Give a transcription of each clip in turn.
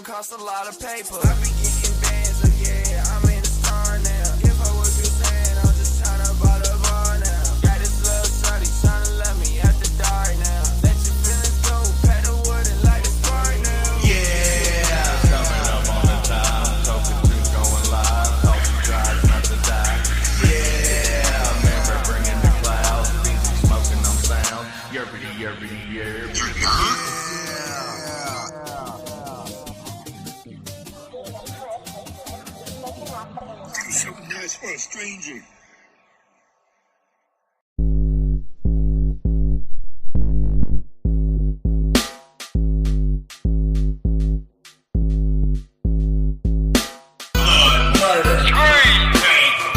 Cost a lot of paper. I be getting bands, so yeah, I'm in the star now. Give her what you saying, I'm just tryna buy the bar now. Got this little shorty tryna let me at the dark now. Let your feelings go, pet the wood and light the spark now. Yeah, coming up on the time, token 2 going live, coffee drives not to die. Yeah, remember bringing the clouds, busy smoking on sound. Yerbity, yerbity, yerbity. Something nice for a stranger. Murder, scream,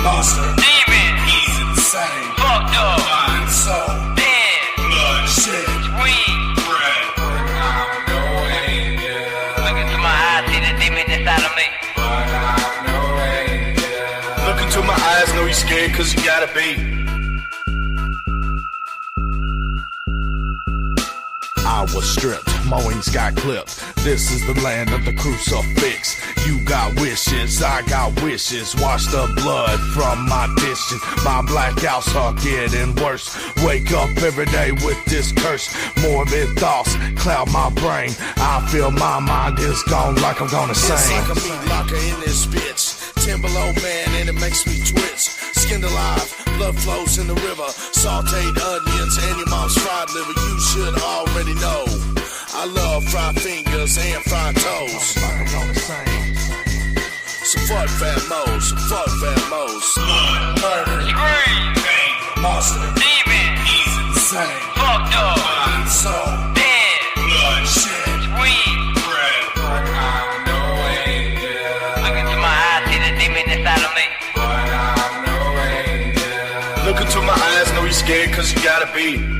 monster, demon, he's insane, fucked up, mind, soul, dead, blood, shit, sweet, bread, I'm no angel. Look into my eyes, see the demon inside of me. Look into my eyes, know you scared cause you gotta be. I was stripped, my wings got clipped. This is the land of the crucifix. You got wishes, I got wishes. Wash the blood from my dishes. My blackouts are getting worse. Wake up every day with this curse. Morbid thoughts cloud my brain. I feel my mind is gone like I'm gonna sing. It's like a meat locker in this bitch. Timberlow man and it makes me twitch. Skinned alive, blood flows in the river. Sauteed onions and your mom's fried liver. You should already know I love fried fingers and fried toes. Some fuck fat mo's, some fuck fat mo's. Murder, scream, monster, demon, he's insane, fucked up, mind, soul, dead, blood, shit, sweet, bread, I'm no angel. look into my eyes, see the demon inside of me. Look into my eyes, know you scared cause you gotta be.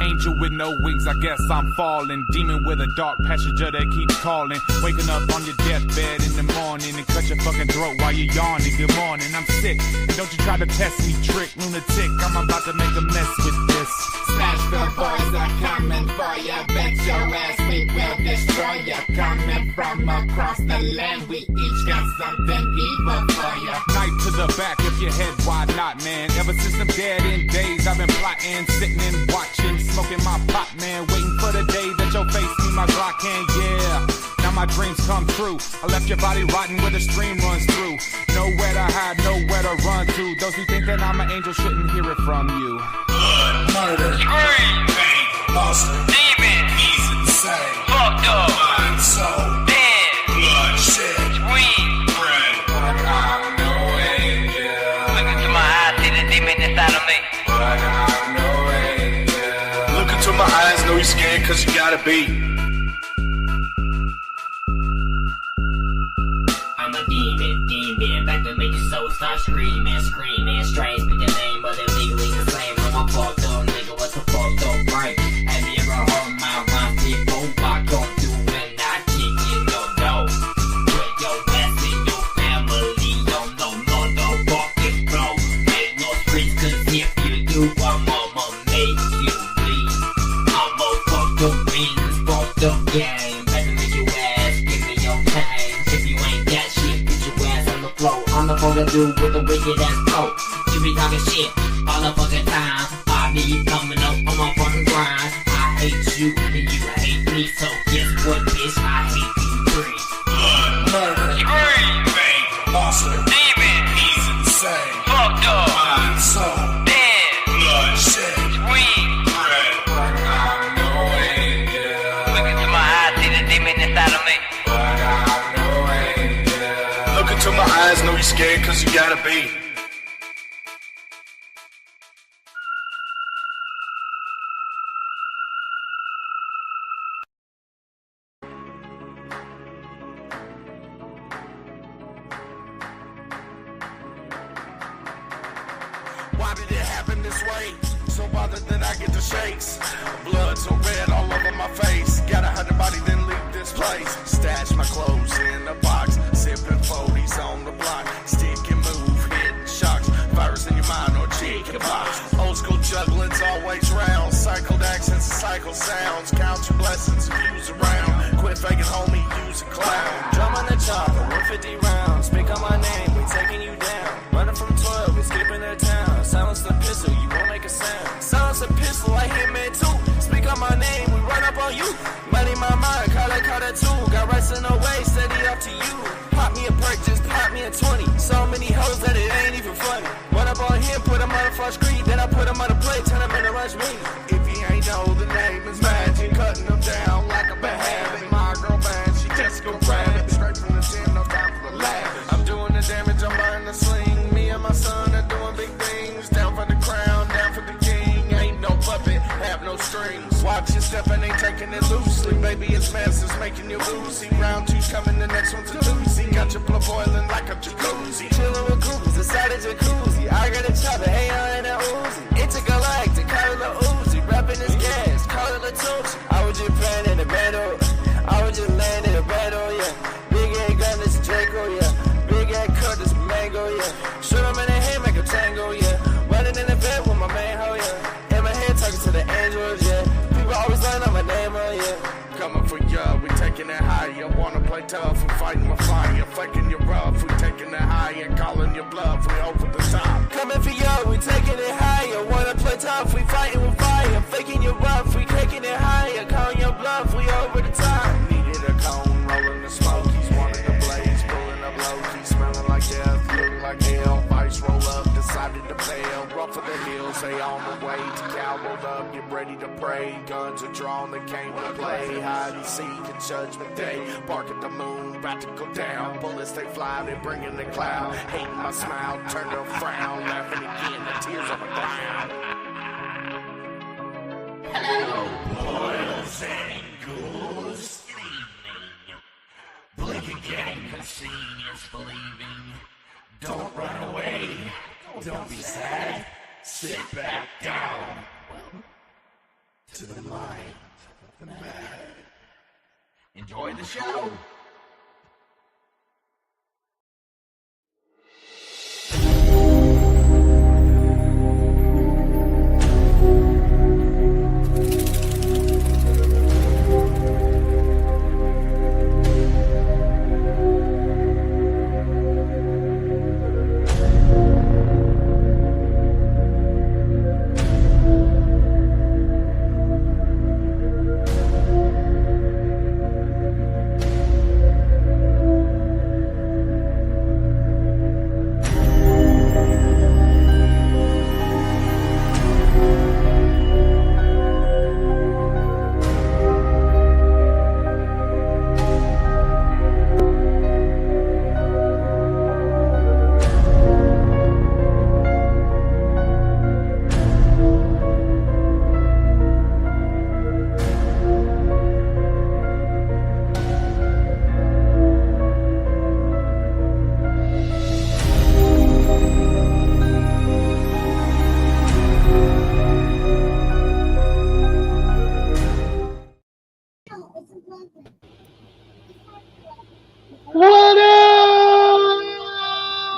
Angel with no wings, I guess I'm falling. Demon with a dark passenger that keeps calling. Waking up on your deathbed in the morning and cut your fucking throat while you're yawning. Good morning, I'm sick. And don't you try to test me, trick, lunatic. I'm about to make a mess with this. Smash the boys are coming for ya. Bet your ass we will destroy ya. Coming from across the land, we each got something evil for ya. Knife to the back of your head, why not, man? Ever since I'm dead in days, I've been plotting, sitting and watching, smoking my pot, man. Waiting for the day that your face see my Glock can, yeah. Now my dreams come true. I left your body rotten where the stream runs through. Nowhere to hide, nowhere to run to. Those who think that I'm an angel shouldn't hear it from you. Murder, Scream, monster, demon, he's insane, fucked up, mind, soul, dead, blood, shit, sweet, bread, I'm no angel. look into my eyes, see the demon inside of me. Look into my eyes, know you scared cause you gotta be. I'm a demon, back to make your soul start screaming, strange, pick the name of the legally insane. I'm a fucked up nigga, what's the fucked up right? Have you ever heard my rhymes before? I come through and I kick in your door. Put your ass in your family, no fucking flow. Ain't no streets, cause if you do, I'ma make you bleed. I'ma fuck the wings, fuck the game. Better make your ass, give me your time. If you ain't got shit, put your ass on the floor. I'm the fucking dude with the wicked ass flow. You be talking shit all the fucking time. I be coming up on my fucking grind. I hate you and you hate me. So guess what, bitch? I hate you three. Blood, murder, Scream, fake, monster, demon, he's insane, fucked up, mind, soul, dead, blood, shed, sweet. bread. But I know it, yeah. Look into my eyes, see the demon inside of me. But I know it, yeah. Look into my eyes, know you scared cause you gotta be. Why did it happen this way? So bothered that I get the shakes. Blood so red all over my face. Gotta hide the body, then leave this place. Stash my clothes in a box. Sipping 40s on the block. Stick and move, hitting shocks. Virus in your mind or chicken pox. Old school juggling's always round. Cycled accents, cycle sounds. Count your blessings, views around. Quit faking, homie, use a clown. Drum on the chopper, 150 rounds. Speak on my name, we taking you down. Running from 12, escaping the town. Silence the pistol, you won't make a sound. Silence the pistol, I hit man too. Speak on my name, we run up on you. Money my mind, call that too. Got rights in the way, steady up to you. Pop me a perk, just pop me a 20. So many hoes that it ain't even funny. Run up on him, put him on the front screen. Then I put him on the plate, turn him into lunch meat. If you ain't know, the name is Magik. Cutting them down like a bad habit. My girl bad, she just go grab it. Straight from the gym, no time for the lab. I'm doing the damage, I'm buying the sling. Me and my son are doing big things. Down for the crown, down for the king. Ain't no puppet, have no strings. Watch your step and ain't taking it loosely. Baby, it's masters making you losey. Round two's coming, the next one's a doozy. Got your blood boiling like a jacuzzi. Chillin' with groupies, inside a jacuzzi. I got a chopper, AR and a Uzi. Intergalactic, call it a Uzi. Rapping this gas, call it a Tucci. I was just playing in the battle. I was just laying in the battle, yeah. Big ass gun, this Draco, yeah. Big ass cut, this mango, yeah. Shoot him in the head, make a tango, yeah. Running in the bed with my man, ho, yeah. In my head, talking to the angels, yeah. People always learn on my name, oh, yeah. Coming for ya, we taking it higher. Wanna play tough, we fighting my fire. Faking you rough, we taking it higher. Calling your bluff, we over the top. Coming for ya, we taking it higher. Wanna play tough, we fighting with fire. Faking you rough, we taking it higher. Calling your bluff, we over the top. Needed a cone, rolling the smokies. Wanted the blaze, pulling up low-key. Smelling like death, looking like hell. Vice roll up, decided to fail. Rough of the hills, they on the way to cavaled up. Get ready to pray. Guns are drawn, they came to play. Hide and seek in judgment day. Bark at the moon, about to go down. Bullets they fly, they bring in the cloud. Hating my smile, turn to a frown. Laughing again, the tears on the ground. Hello, boys and ghouls. Blink again, cause seeing is believing. Don't run away, don't be sad. Sit back down. To the mind of the man. Enjoy the show.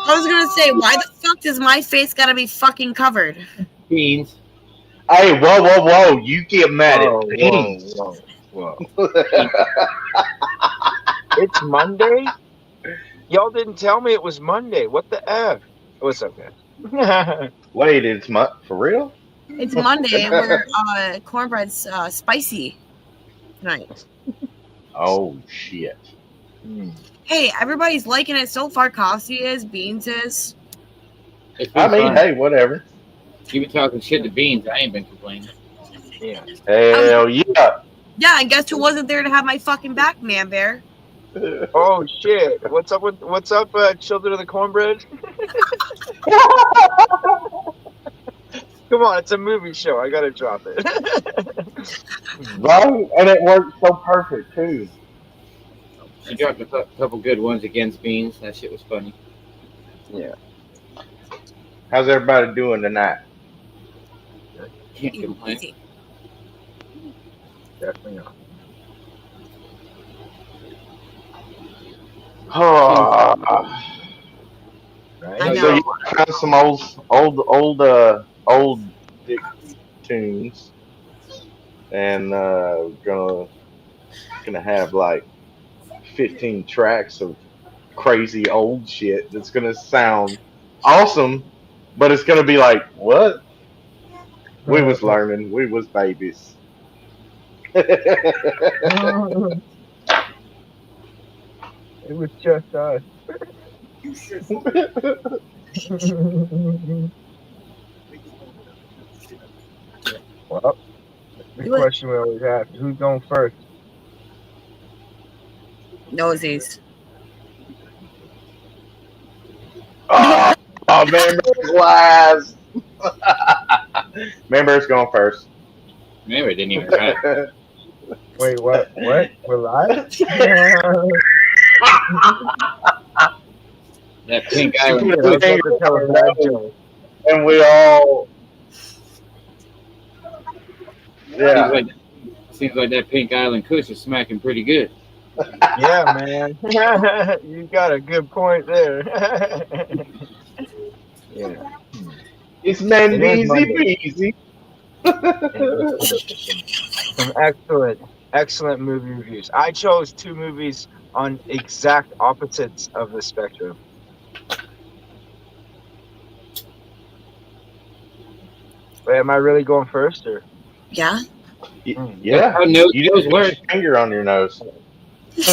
I was gonna say, why the fuck does my face gotta be fucking covered? Beans. Hey, whoa. You get mad at Beans. Whoa. It's Monday? Y'all didn't tell me it was Monday. What the F? Oh, it's okay. Wait, it's for real? It's Monday. We're cornbread's spicy tonight. Oh shit. Hey, everybody's liking it so far. Coffee is, beans is. I mean, hey, whatever. You been talking shit to Beans. I ain't been complaining. Yeah. Hell yeah. Yeah, and guess who wasn't there to have my fucking back, man bear? Oh shit! What's up children of the cornbread? Come on, it's a movie show. I gotta drop it. Right? And it worked so perfect too. She dropped a couple good ones against Beans. That shit was funny. Yeah. How's everybody doing tonight? Can't complain. Definitely not. Oh, Right? so you found some old dick tunes, and gonna have like 15 tracks of crazy old shit that's gonna sound awesome, but it's gonna be like, what? We was learning, we was babies. It was just us. Well, the question we always ask: who's going first? Nosies. Oh, man, Bear's lies. Man, Bear's going first. Maybe I didn't even try. Wait, what? What? We're live? That pink eye. And we all. Yeah. Seems like that Pink Island Kush is smacking pretty good. Yeah, man. You got a good point there. Yeah. It's man easy peasy. Some excellent movie reviews. I chose two movies on exact opposites of the spectrum. Wait, am I really going first, or? Yeah. Yeah. You didn't put your finger on your nose.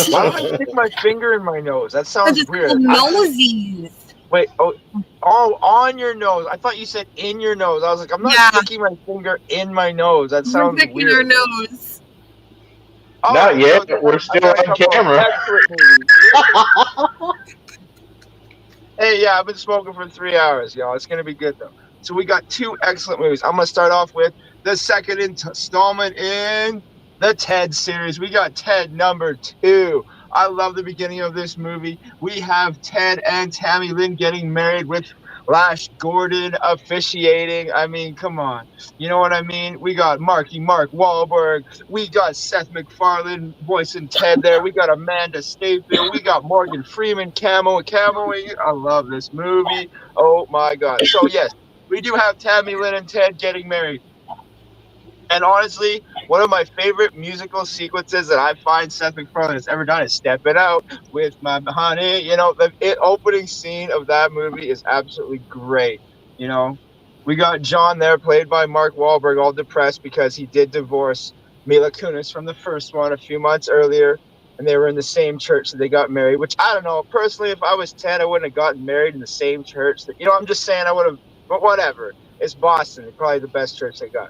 Why would I stick my finger in my nose? That sounds weird. Nosies. Wait, oh, on your nose. I thought you said in your nose. I was like, I'm not sticking my finger in my nose. That sounds weird. We're sticking our nose. Oh, not yet. We're still on camera. Hey, yeah, I've been smoking for 3 hours, y'all. It's gonna be good though. So we got two excellent movies. I'm gonna start off with the second installment in the Ted series. We got Ted number 2. I love the beginning of this movie. We have Ted and Tammy Lynn getting married with Flash Gordon officiating. I mean, come on. You know what I mean? We got Mark Wahlberg. We got Seth MacFarlane voicing Ted there. We got Amanda Seyfried. We got Morgan Freeman camoing. I love this movie. Oh, my God. So, yes, we do have Tammy Lynn and Ted getting married. And honestly, one of my favorite musical sequences that I find Seth MacFarlane has ever done is "Step It Out with My Honey." You know, the opening scene of that movie is absolutely great. You know, we got John there, played by Mark Wahlberg, all depressed because he did divorce Mila Kunis from the first one a few months earlier, and they were in the same church that they got married. Which I don't know. Personally, if I was 10, I wouldn't have gotten married in the same church. You know, I'm just saying I would have, but whatever. It's Boston. It's probably the best church they got.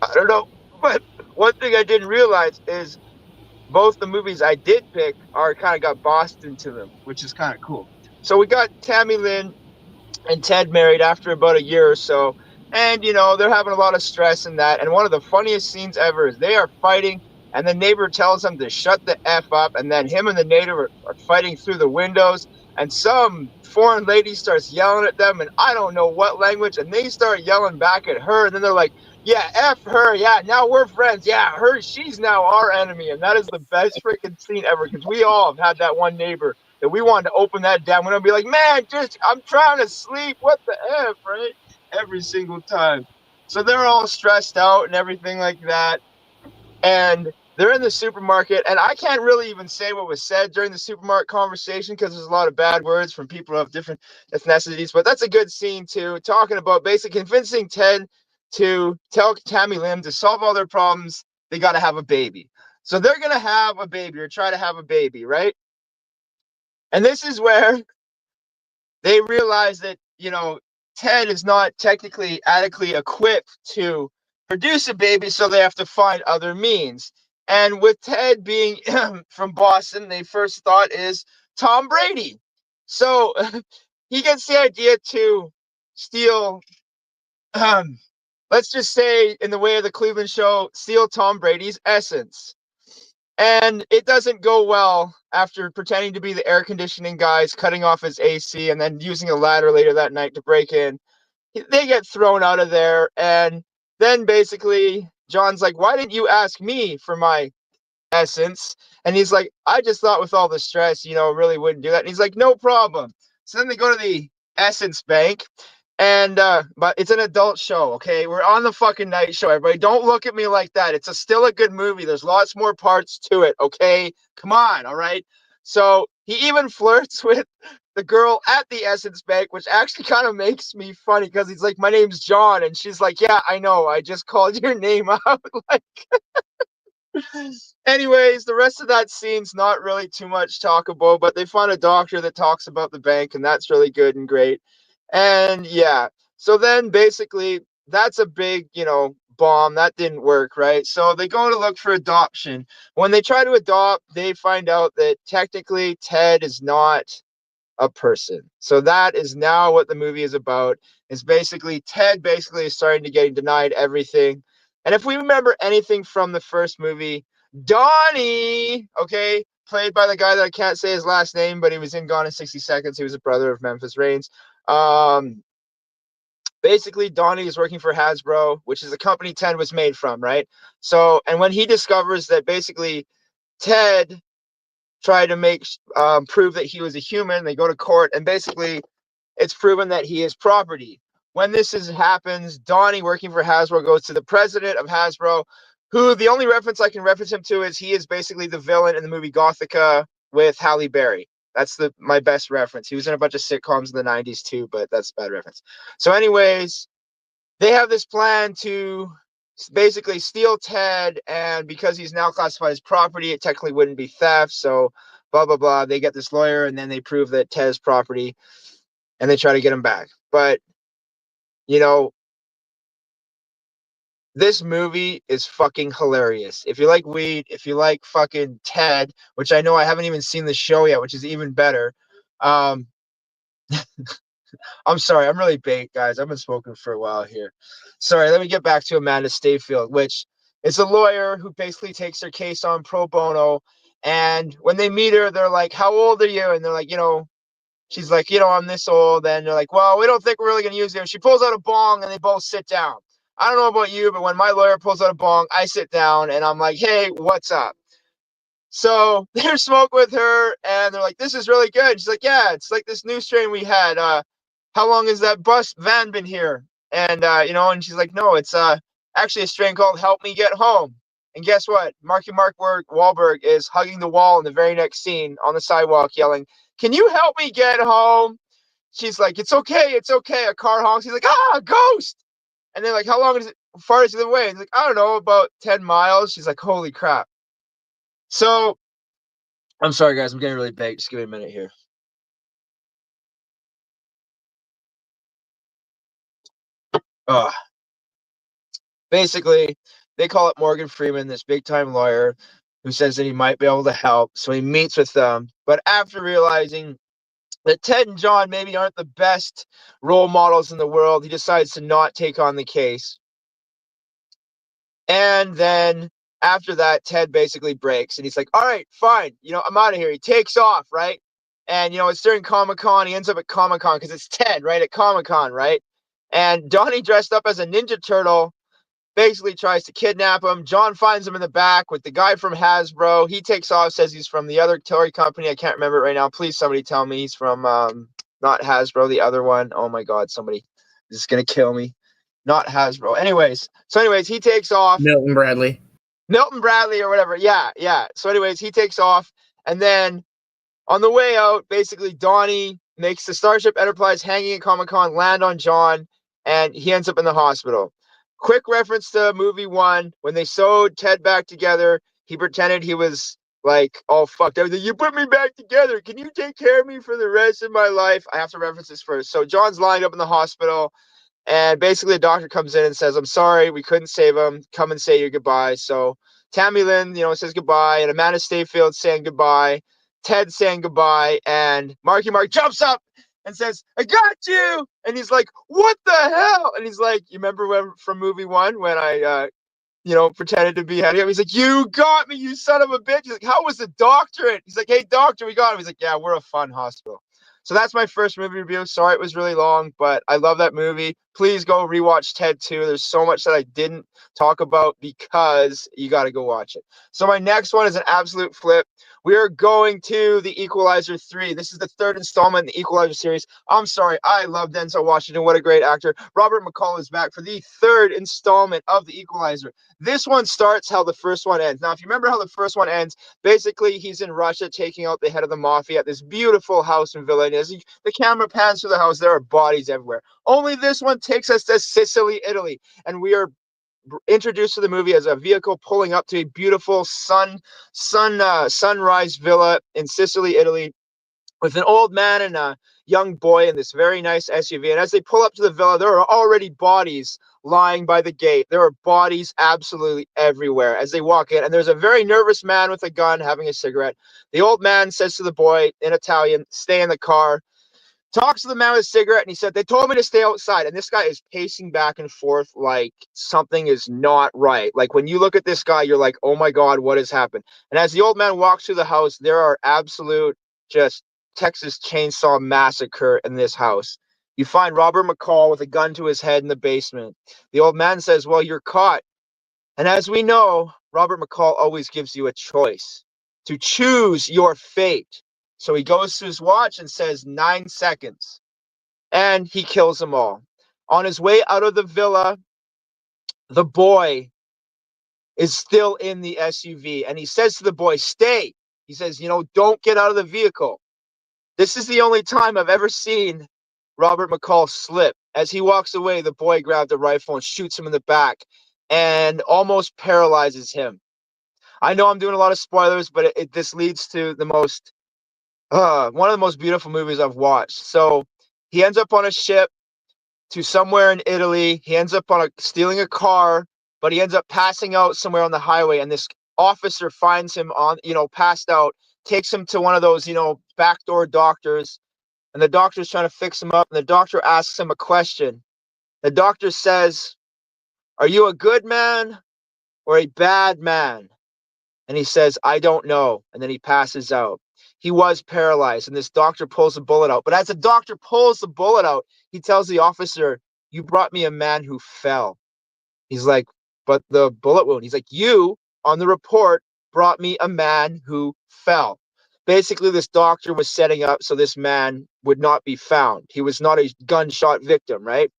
I don't know, but one thing I didn't realize is both the movies I did pick are kind of got Boston to them, which is kind of cool. So we got Tammy Lynn and Ted married after about a year or so, and you know they're having a lot of stress in that. And one of the funniest scenes ever is they are fighting, and the neighbor tells them to shut the F up, and then him and the neighbor are fighting through the windows, and some foreign lady starts yelling at them, and I don't know what language, and they start yelling back at her, and then they're like, yeah, F her. Yeah, now we're friends. Yeah, she's now our enemy. And that is the best freaking scene ever because we all have had that one neighbor that we wanted to open that down. We're going to be like, man, I'm trying to sleep. What the F, right? Every single time. So they're all stressed out and everything like that. And they're in the supermarket. And I can't really even say what was said during the supermarket conversation because there's a lot of bad words from people of different ethnicities. But that's a good scene, too. Talking about basically convincing Ted to tell Tammy Lim to solve all their problems, they got to have a baby. So they're going to have a baby or try to have a baby, right? And this is where they realize that, Ted is not technically adequately equipped to produce a baby, so they have to find other means. And with Ted being from Boston, they first thought is Tom Brady. So he gets the idea to steal, let's just say, in the way of the Cleveland show, steal Tom Brady's essence. And it doesn't go well after pretending to be the air conditioning guys, cutting off his AC, and then using a ladder later that night to break in. They get thrown out of there. And then basically, John's like, why didn't you ask me for my essence? And he's like, I just thought with all the stress, really wouldn't do that. And he's like, no problem. So then they go to the essence bank. And but it's an adult show, okay? We're on the fucking night show, everybody. Don't look at me like that. It's still a good movie. There's lots more parts to it, okay? Come on, all right? So he even flirts with the girl at the Essence Bank, which actually kind of makes me funny because he's like, my name's John. And she's like, yeah, I know. I just called your name out. Like, anyways, the rest of that scene's not really too much talkable, but they find a doctor that talks about the bank, and that's really good and great. And yeah, so then basically that's a big, bomb. That didn't work, right? So they go to look for adoption. When they try to adopt, they find out that technically Ted is not a person. So that is now what the movie is about. Is basically Ted basically is starting to get denied everything. And if we remember anything from the first movie, Donnie, okay, played by the guy that I can't say his last name, but he was in Gone in 60 Seconds. He was a brother of Memphis Reigns. Basically, Donnie is working for Hasbro, which is the company Ted was made from, right? So, and when he discovers that basically Ted tried to prove that he was a human, they go to court, and basically it's proven that he is property. When happens, Donnie, working for Hasbro, goes to the president of Hasbro, who the only reference I can reference him to is he is basically the villain in the movie Gothica with Halle Berry. That's my best reference. He was in a bunch of sitcoms in the 90s too, but that's a bad reference. So anyways, they have this plan to basically steal Ted, and because he's now classified as property, it technically wouldn't be theft. So blah, blah, blah. They get this lawyer, and then they prove that Ted's property, and they try to get him back. But, this movie is fucking hilarious. If you like weed, if you like fucking Ted, which I know I haven't even seen the show yet, which is even better. I'm sorry, I'm really baked, guys. I've been smoking for a while here. Sorry, let me get back to Amanda Stayfield, which is a lawyer who basically takes her case on pro bono. And when they meet her, they're like, how old are you? And they're like, she's like, I'm this old. And they're like, well, we don't think we're really going to use you. And she pulls out a bong, and they both sit down. I don't know about you, but when my lawyer pulls out a bong, I sit down, and I'm like, hey, what's up? So they're smoking with her, and they're like, this is really good. She's like, yeah, it's like this new strain we had. How long has that van been here? And, and she's like, no, it's actually a strain called Help Me Get Home. And guess what? Mark Wahlberg is hugging the wall in the very next scene on the sidewalk yelling, can you help me get home? She's like, it's okay. A car honks. He's like, ghost. And they're like, how far is it away? He's like, I don't know, about 10 miles. She's like, holy crap. So, I'm sorry, guys. I'm getting really baked. Just give me a minute here. Basically, they call it Morgan Freeman, this big-time lawyer who says that he might be able to help. So he meets with them. But after realizing that Ted and John maybe aren't the best role models in the world, he decides to not take on the case. And then after that, Ted basically breaks, and he's like, all right, fine. I'm out of here. He takes off, right? And, it's during Comic-Con. He ends up at Comic-Con because it's Ted, right? At Comic-Con, right? And Donnie, dressed up as a Ninja Turtle, basically tries to kidnap him. John finds him in the back with the guy from Hasbro. He takes off, says he's from the other toy company. I can't remember it right now. Please, somebody tell me he's from not Hasbro, the other one. Oh my God, somebody is going to kill me. Not Hasbro. Anyways, he takes off. Milton Bradley or whatever. Yeah. So anyways, he takes off. And then on the way out, basically Donnie makes the Starship Enterprise hanging at Comic-Con land on John, and he ends up in the hospital. quick reference to movie 1. When they sewed Ted back together, he pretended he was like all fucked up. You put me back together. Can you take care of me for the rest of my life? I have to reference this first. So John's lined up in the hospital, and basically the doctor comes in and says, I'm sorry, we couldn't save him. Come and say your goodbye. So Tammy Lynn, says goodbye, and Amanda Stayfield saying goodbye, Ted saying goodbye, and Marky Mark jumps up and says, I got you. And he's like, what the hell? And he's like, you remember from movie 1 when I pretended to be heading up? He's like, you got me, you son of a bitch. He's like, how was the doctorate? He's like, hey, doctor, we got him. He's like, yeah, we're a fun hospital. So that's my first movie review. Sorry it was really long, but I love that movie. Please go rewatch Ted 2. There's so much that I didn't talk about because you got to go watch it. So my next one is an absolute flip. We are going to The Equalizer 3. This is the third installment in the Equalizer series. I'm sorry, I love Denzel Washington. What a great actor. Robert McCall is back for the third installment of The Equalizer. This one starts how the first one ends. Now, if you remember how the first one ends, basically he's in Russia taking out the head of the mafia at this beautiful house and villa. And as the camera pans through the house, there are bodies everywhere. Only this one takes us to Sicily, Italy. And we are introduced to the movie as a vehicle pulling up to a beautiful sunrise villa in Sicily, Italy, with an old man and a young boy in this very nice SUV. And as they pull up to the villa, there are already bodies lying by the gate. There are bodies absolutely everywhere as they walk in. And there's a very nervous man with a gun having a cigarette. The old man says to the boy in Italian, stay in the car. Talks to the man with a cigarette, and he said, they told me to stay outside. And this guy is pacing back and forth like something is not right. Like when you look at this guy, you're like, oh my God, what has happened? And as the old man walks through the house, there are absolute just Texas Chainsaw Massacre in this house. You find Robert McCall with a gun to his head in the basement. The old man says, well, you're caught. And as we know, Robert McCall always gives you a choice to choose your fate. So he goes to his watch and says 9 seconds. And he kills them all. On his way out of the villa, the boy is still in the SUV. And he says to the boy, stay. He says, don't get out of the vehicle. This is the only time I've ever seen Robert McCall slip. As he walks away, the boy grabbed a rifle and shoots him in the back and almost paralyzes him. I know I'm doing a lot of spoilers, but this leads to the most one of the most beautiful movies I've watched. So he ends up on a ship to somewhere in Italy. He ends up stealing a car, but he ends up passing out somewhere on the highway. And this officer finds him passed out, takes him to one of those, backdoor doctors. And the doctor's trying to fix him up. And the doctor asks him a question. The doctor says, are you a good man or a bad man? And he says, I don't know. And then he passes out. He was paralyzed, and this doctor pulls the bullet out. But as the doctor pulls the bullet out, he tells the officer, you brought me a man who fell. He's like, but the bullet wound. He's like, you, on the report, brought me a man who fell. Basically, this doctor was setting up so this man would not be found. He was not a gunshot victim, right?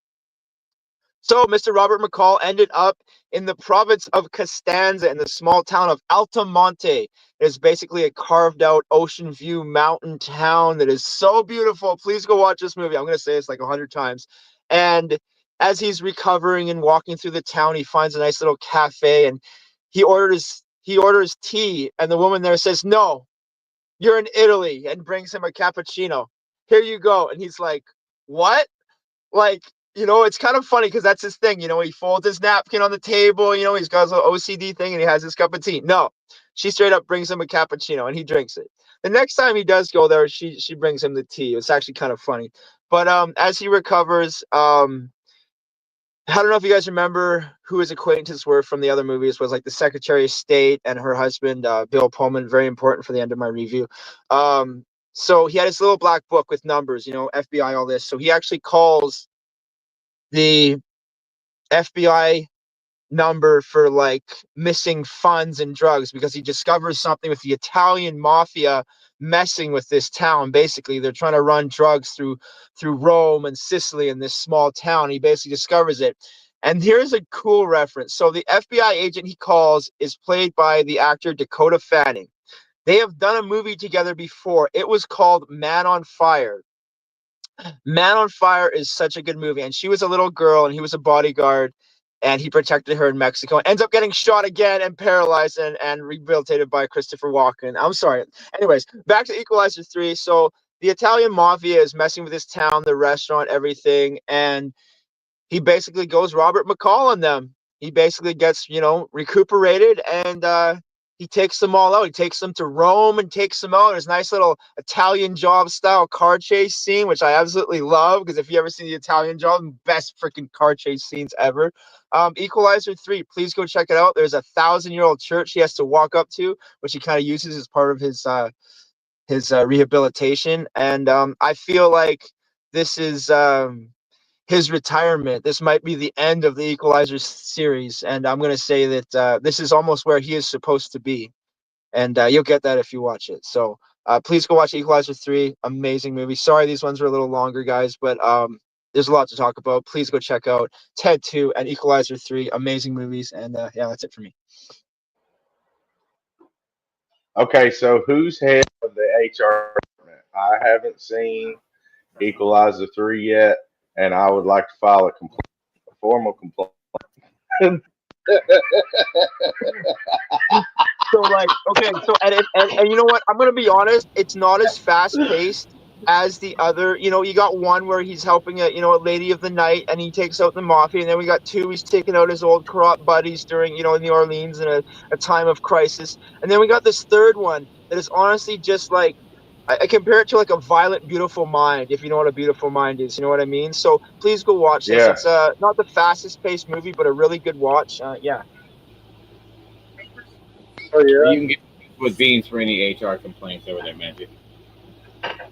So Mr. Robert McCall ended up in the province of Costanza in the small town of Altamonte. It is basically a carved out ocean view mountain town that is so beautiful. Please go watch this movie. I'm going to say this like 100 times. And as he's recovering and walking through the town, he finds a nice little cafe and he orders tea. And the woman there says, no, you're in Italy, and brings him a cappuccino. Here you go. And he's like, what? Like, it's kind of funny because that's his thing. He folds his napkin on the table. He's got his little OCD thing and he has his cup of tea. No, she straight up brings him a cappuccino and he drinks it. The next time he does go there, she brings him the tea. It's actually kind of funny. But as he recovers, I don't know if you guys remember who his acquaintances were from the other movies. Was like the Secretary of State and her husband, Bill Pullman. Very important for the end of my review. So he had his little black book with numbers, FBI, all this. So he actually calls the FBI number for like missing funds and drugs because he discovers something with the Italian mafia messing with this town. Basically, they're trying to run drugs through Rome and Sicily in this small town. He basically discovers it. And here's a cool reference. So the FBI agent he calls is played by the actor Dakota Fanning. They have done a movie together before. It was called Man on Fire. Man on Fire is such a good movie. And she was a little girl and he was a bodyguard. and he protected her in Mexico. Ends up getting shot again and paralyzed and rehabilitated by Christopher Walken. I'm sorry. Anyways, back to Equalizer 3. So the Italian mafia is messing with this town, the restaurant, everything, and he basically goes Robert McCall on them. He basically gets, recuperated, and he takes them all out. He takes them to Rome and takes them out. There's a nice little Italian Job style car chase scene, which I absolutely love, because if you ever see the Italian Job, best freaking car chase scenes ever. Equalizer 3, please go check it out. There's a 1,000-year-old church he has to walk up to, which he kind of uses as part of his rehabilitation. And I feel like this is his retirement. This might be the end of the Equalizer series, and I'm going to say that this is almost where he is supposed to be, and you'll get that if you watch it. So please go watch Equalizer 3. Amazing movie. Sorry these ones were a little longer, guys, but there's a lot to talk about. Please go check out Ted 2 and Equalizer 3. Amazing movies, and yeah, that's it for me. Okay, so who's head of the HR department? I haven't seen Equalizer 3 yet, and I would like to file a formal complaint. So like, okay, so and you know what? I'm gonna be honest. It's not as fast paced as the other. You got one where he's helping a lady of the night, and he takes out the mafia, and then we got two. He's taking out his old corrupt buddies during in New Orleans in a time of crisis, and then we got this third one that is honestly just like. I compare it to like a Violent Beautiful Mind, if you know what a beautiful mind is. You know what I mean? So please go watch this. Yeah. It's not the fastest paced movie, but a really good watch. Yeah. Oh yeah. You can get with Beans for any HR complaints over there, Magik.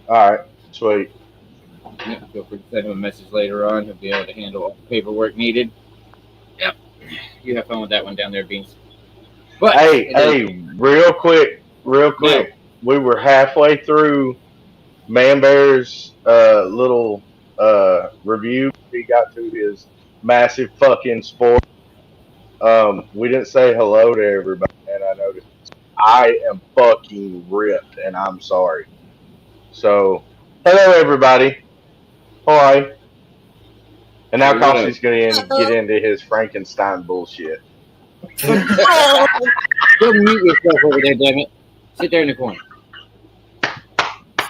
All right, sweet. Yeah, feel free to send him a message later on. He'll be able to handle all the paperwork needed. Yep. You have fun with that one down there, Beans. But hey, real quick. No. We were halfway through Man Bear's little review. He got to his massive fucking sport. We didn't say hello to everybody, and I noticed I am fucking ripped, and I'm sorry. So, hello everybody. Hi. And now Coffee's going to get into his Frankenstein bullshit. Go mute yourself over there, damn it. Sit there in the corner.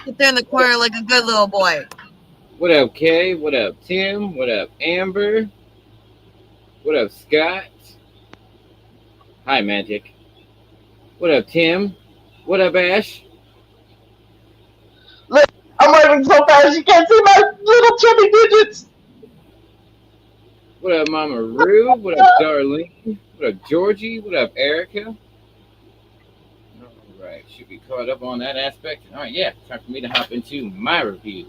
Sit there in the corner like a good little boy. What up, Kay? What up, Tim? What up, Amber? What up, Scott? Hi, Magik. What up, Tim? What up, Ash? Look, I'm waving so fast you can't see my little chubby digits. What up, Mama Rue? What up, Darlene? What up, Georgie? What up, Erica? Right, should be caught up on that aspect. All right, yeah, time for me to hop into my reviews.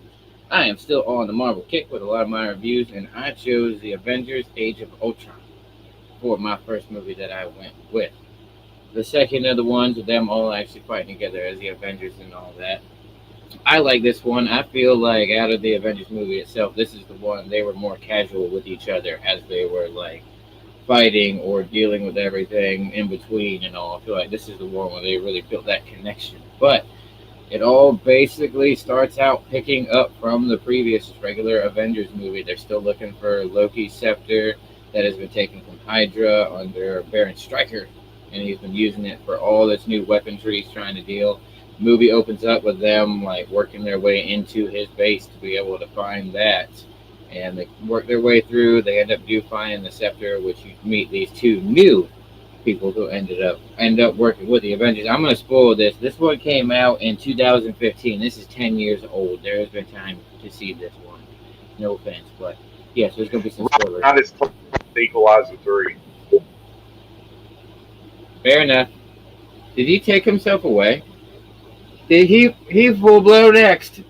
I am still on the Marvel kick with a lot of my reviews, and I chose the Avengers Age of Ultron for my first movie that I went with. The second of the ones with them all actually fighting together as the Avengers and all that. I like this one. I feel like out of the Avengers movie itself, this is the one they were more casual with each other as they were like fighting or dealing with everything in between and all. I feel like this is the one where they really built that connection. But it all basically starts out picking up from the previous regular Avengers movie. They're still looking for Loki's scepter that has been taken from Hydra under Baron Stryker, and he's been using it for all this new weaponry he's trying to deal. The movie opens up with them like working their way into his base to be able to find that. And they work their way through. They end up finding the scepter, which you meet these two new people who end up working with the Avengers. I'm going to spoil this. This one came out in 2015. This is 10 years old. There has been time to see this one. No offense, but yes, there's going to be some spoilers. Not as Equalizer 3. Fair enough. Did he take himself away? Did he full blow next?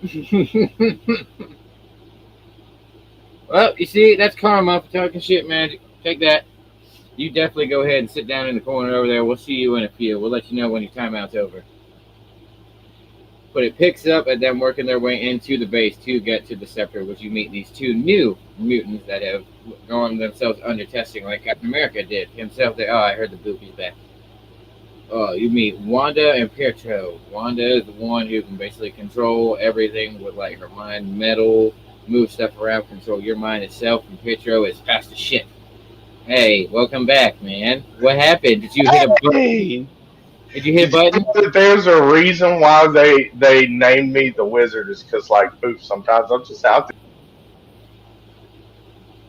Well, you see, that's karma for talking shit, Magik. Take that. You definitely go ahead and sit down in the corner over there. We'll see you in a few. We'll let you know when your timeout's over. But it picks up at them working their way into the base to get to the scepter, which you meet these two new mutants that have gone themselves under testing, like Captain America did himself. I heard the boobies back. You meet Wanda and Pietro. Wanda is the one who can basically control everything with like her mind, metal, move stuff around, control your mind itself. And Pietro is fast as shit. Hey, welcome back, man. What happened? Did you hit a button? Hey, Did you hit a did you button? know that there's a reason why they named me the Wizard? Is because like poof, sometimes I'm just out there.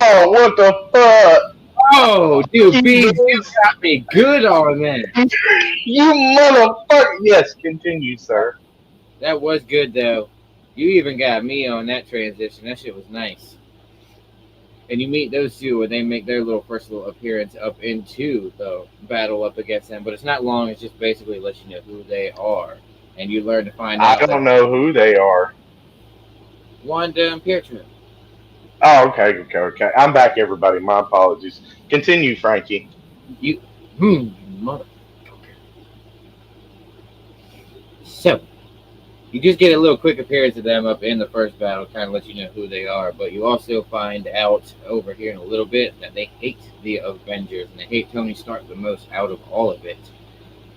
Oh, what the fuck? Oh, dude, You Beans, you Vince? got me good on that. You motherfucker! Yes, continue, sir. That was good though. You even got me on that transition. That shit was nice. And you meet those two when they make their little first little appearance up into the battle up against them. But it's not long. It's just basically let you know who they are, and you learn to find I out that don't know who they are. Wanda and Pietro. Oh, okay, okay, okay. I'm back, everybody. My apologies. Continue, Frankie. You, mother. So you just get a little quick appearance of them up in the first battle, kind of let you know who they are. But you also find out over here in a little bit that they hate the Avengers and they hate Tony Stark the most out of all of it.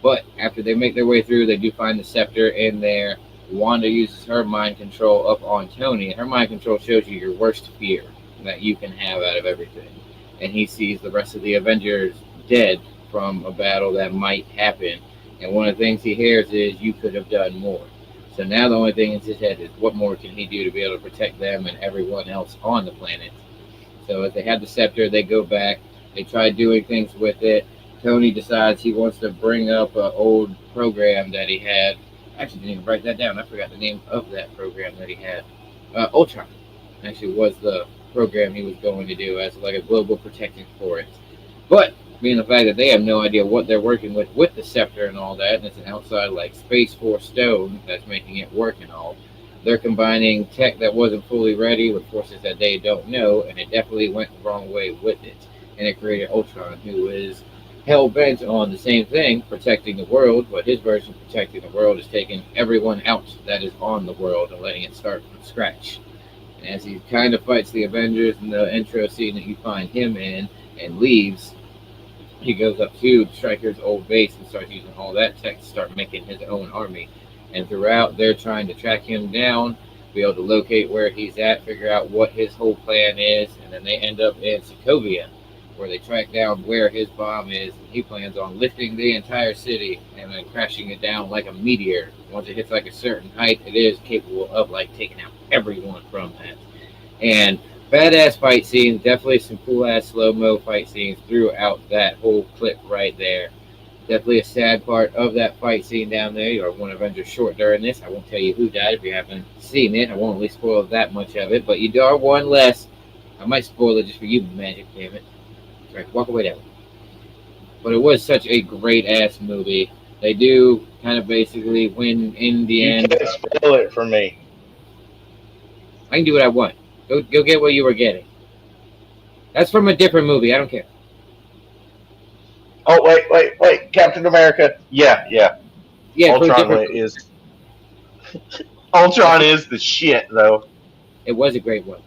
But after they make their way through, they do find the scepter in there. Wanda uses her mind control up on Tony. Her mind control shows you your worst fear that you can have out of everything. And he sees the rest of the Avengers dead from a battle that might happen. And one of the things he hears is, you could have done more. So now the only thing in his head is, what more can he do to be able to protect them and everyone else on the planet? So as they have the scepter, they go back. They try doing things with it. Tony decides he wants to bring up an old program that he had. I actually didn't even write that down. I forgot the name of that program that he had. Ultron actually was the program he was going to do as like a global protecting for it. But being the fact that they have no idea what they're working with the scepter and all that, and it's an outside like Space Force stone that's making it work and all, they're combining tech that wasn't fully ready with forces that they don't know, and it definitely went the wrong way with it. And it created Ultron, who is hell bent on the same thing, protecting the world, but his version of protecting the world is taking everyone out that is on the world and letting it start from scratch. And as he kind of fights the Avengers in the intro scene that you find him in and leaves, he goes up to Stryker's old base and starts using all that tech to start making his own army. And throughout, they're trying to track him down, be able to locate where he's at, figure out what his whole plan is, and then they end up in Sokovia, where they track down where his bomb is. And he plans on lifting the entire city and then crashing it down like a meteor. Once it hits like a certain height, it is capable of like taking out everyone from that. And badass fight scenes, definitely some cool ass slow mo fight scenes throughout that whole clip right there. Definitely a sad part of that fight scene down there. You are one Avenger short during this. I won't tell you who died if you haven't seen it. I won't at least spoil that much of it, but you are one less. I might spoil it just for you, Magic, damn it. Right, walk away that way. But it was such a great ass movie. They do kind of basically win in the You end. can't spoil it for me. I can do what I want. Go get what you were getting. That's from a different movie. I don't care. Oh wait, Captain America. Yeah, yeah. Yeah, Ultron is Ultron is the shit though. It was a great one.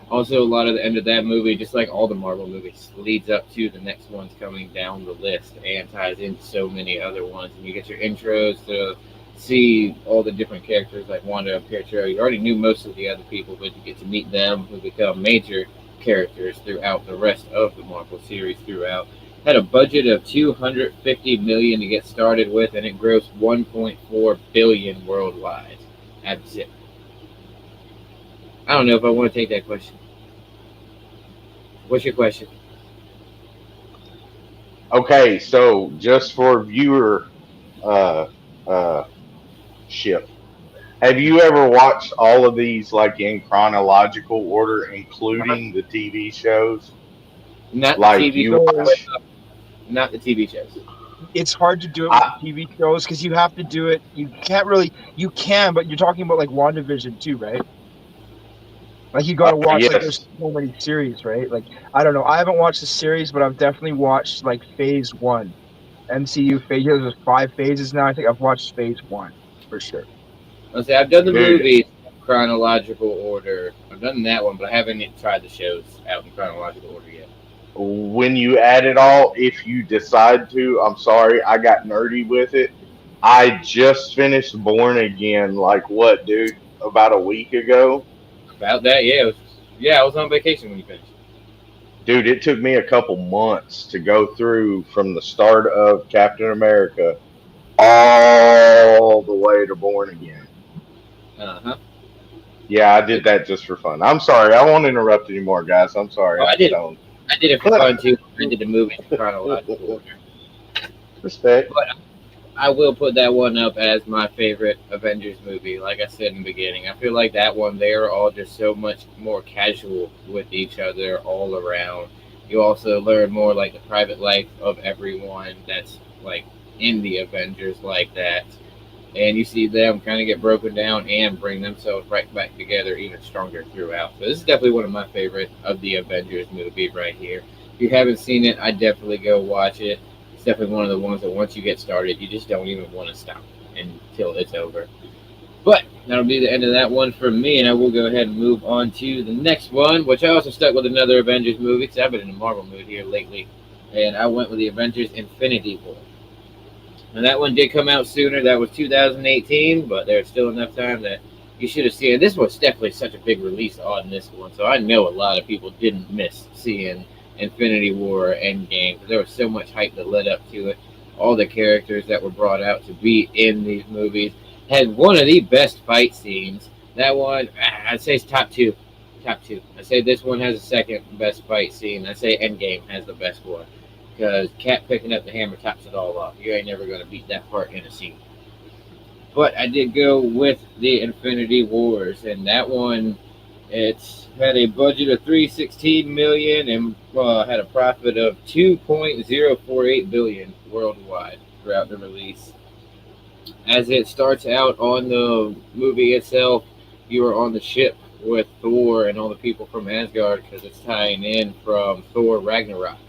Also, a lot of the end of that movie, just like all the Marvel movies, leads up to the next ones coming down the list and ties into so many other ones. And you get your intros to see all the different characters like Wanda and Pietro. You already knew most of the other people, but you get to meet them who become major characters throughout the rest of the Marvel series throughout. Had a budget of $250 million to get started with, and it grossed $1.4 billion worldwide. That's it. I don't know if I want to take that question. What's your question? Okay, so just for viewer uh ship. Have you ever watched all of these like in chronological order, including the TV shows? Not the Like TV you shows. watch Not the TV shows. It's hard to do it with I, the TV shows because you have to do it. You can't really. You can, but you're talking about like WandaVision too, right? Like you got to watch. Like there's yes. so many series, right? Like I don't know. I haven't watched the series, but I've definitely watched like Phase One, MCU phase. There's 5 phases now. I think I've watched Phase One for sure. I'll say I've done the Dude, movies in chronological order. I've done that one, but I haven't yet tried the shows out in chronological order yet. when you add it all, if you decide to, I'm sorry, I got nerdy with it. I just finished Born Again, like what, dude? About a week ago. About that, yeah. Yeah, I was on vacation when you finished. Dude, it took me a couple months to go through from the start of Captain America all the way to Born Again. Uh-huh. Yeah, I did that just for fun. I'm sorry. I won't interrupt anymore, guys. I'm sorry. Oh, I'm stoned. I did it for fun too. I did the movie in chronological order. Respect. But I will put that one up as my favorite Avengers movie. Like I said in the beginning, I feel like that one, they are all just so much more casual with each other all around. You also learn more like the private life of everyone that's like in the Avengers like that. And you see them kind of get broken down and bring themselves right back together even stronger throughout. So this is definitely one of my favorite of the Avengers movie right here. If you haven't seen it, I definitely go watch it. It's definitely one of the ones that once you get started, you just don't even want to stop until it's over. But that'll be the end of that one for me, and I will go ahead and move on to the next one, which I also stuck with another Avengers movie because I've been in a Marvel mood here lately, and I went with the Avengers Infinity War. And that one did come out sooner. That was 2018, but there's still enough time that you should have seen it. This was definitely such a big release on this one, so I know a lot of people didn't miss seeing Infinity War Endgame because there was so much hype that led up to it. All the characters that were brought out to be in these movies had one of the best fight scenes. That one, I'd say, is top two. Top two. I say this one has the second best fight scene. I say Endgame has the best one because Cap picking up the hammer tops it all off. You ain't never going to beat that part in a scene. But I did go with the Infinity Wars, and that one, it's had a budget of $316 million and had a profit of $2.048 billion worldwide throughout the release. As it starts out on the movie itself, you are on the ship with Thor and all the people from Asgard because it's tying in from Thor Ragnarok.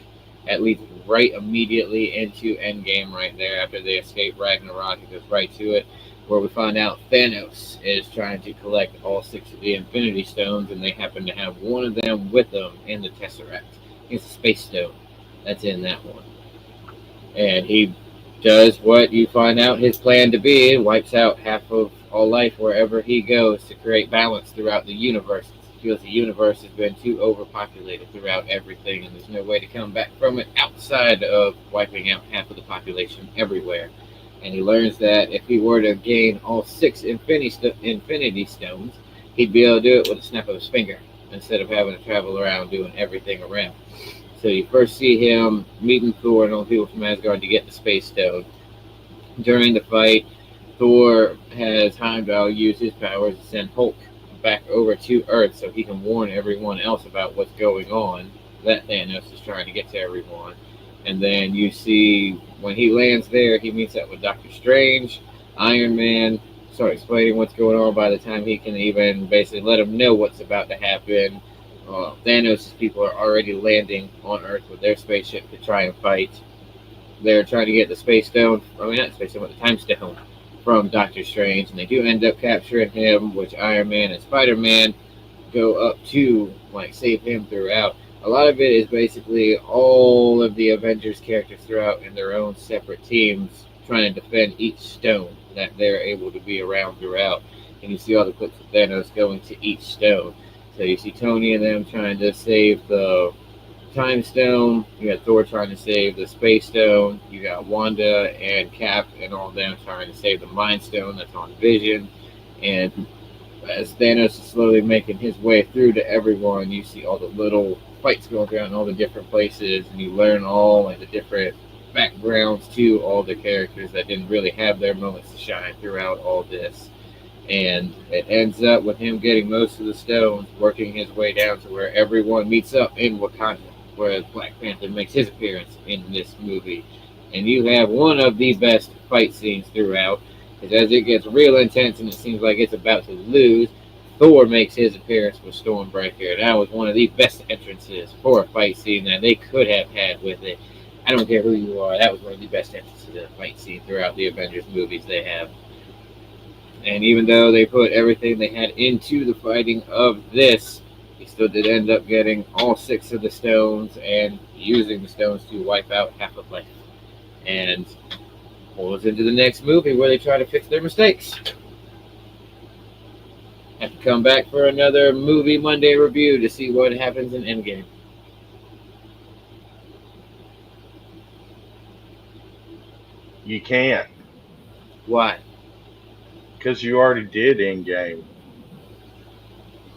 At least right immediately into Endgame right there after they escape Ragnarok. It goes right to it where we find out Thanos is trying to collect all 6 of the Infinity Stones, and they happen to have one of them with them in the Tesseract. It's a Space Stone that's in that one. And he does what you find out his plan to be, wipes out half of all life wherever he goes to create balance throughout the universe. He feels the universe has been too overpopulated throughout everything, and there's no way to come back from it outside of wiping out half of the population everywhere. And he learns that if he were to gain all 6 Infinity Stones, he'd be able to do it with a snap of his finger instead of having to travel around doing everything around. So you first see him meeting Thor and all the people from Asgard to get the Space Stone. During the fight, Thor has Heimdall use his powers to send Hulk back over to Earth so he can warn everyone else about what's going on, that Thanos is trying to get to everyone. And then you see when he lands there, he meets up with Doctor Strange, Iron Man, start explaining what's going on by the time he can even basically let him know what's about to happen. Thanos' people are already landing on Earth with their spaceship to try and fight. They're trying to get the Space Stone, I mean not the Space Stone, but the Time Stone from Doctor Strange, and they do end up capturing him, which Iron Man and Spider-Man go up to like save him throughout. A lot of it is basically all of the Avengers characters throughout in their own separate teams trying to defend each stone that they're able to be around throughout. And you see all the clips of Thanos going to each stone. So you see Tony and them trying to save the Time Stone. You got Thor trying to save the Space Stone. You got Wanda and Cap and all of them trying to save the Mind Stone that's on Vision. And as Thanos is slowly making his way through to everyone, you see all the little fights going on in all the different places, and you learn all like the different backgrounds to all the characters that didn't really have their moments to shine throughout all this. And it ends up with him getting most of the stones, working his way down to where everyone meets up in Wakanda, where Black Panther makes his appearance in this movie. And you have one of the best fight scenes throughout, because as it gets real intense and it seems like it's about to lose, Thor makes his appearance with Stormbreaker. That was one of the best entrances for a fight scene that they could have had with it. I don't care who you are, that was one of the best entrances to a fight scene throughout the Avengers movies they have. And even though they put everything they had into the fighting of this, he still did end up getting all 6 of the stones and using the stones to wipe out half of life. And pulls into the next movie where they try to fix their mistakes. After come back for another Movie Monday review to see what happens in Endgame. You can't, Why? because you already did Endgame.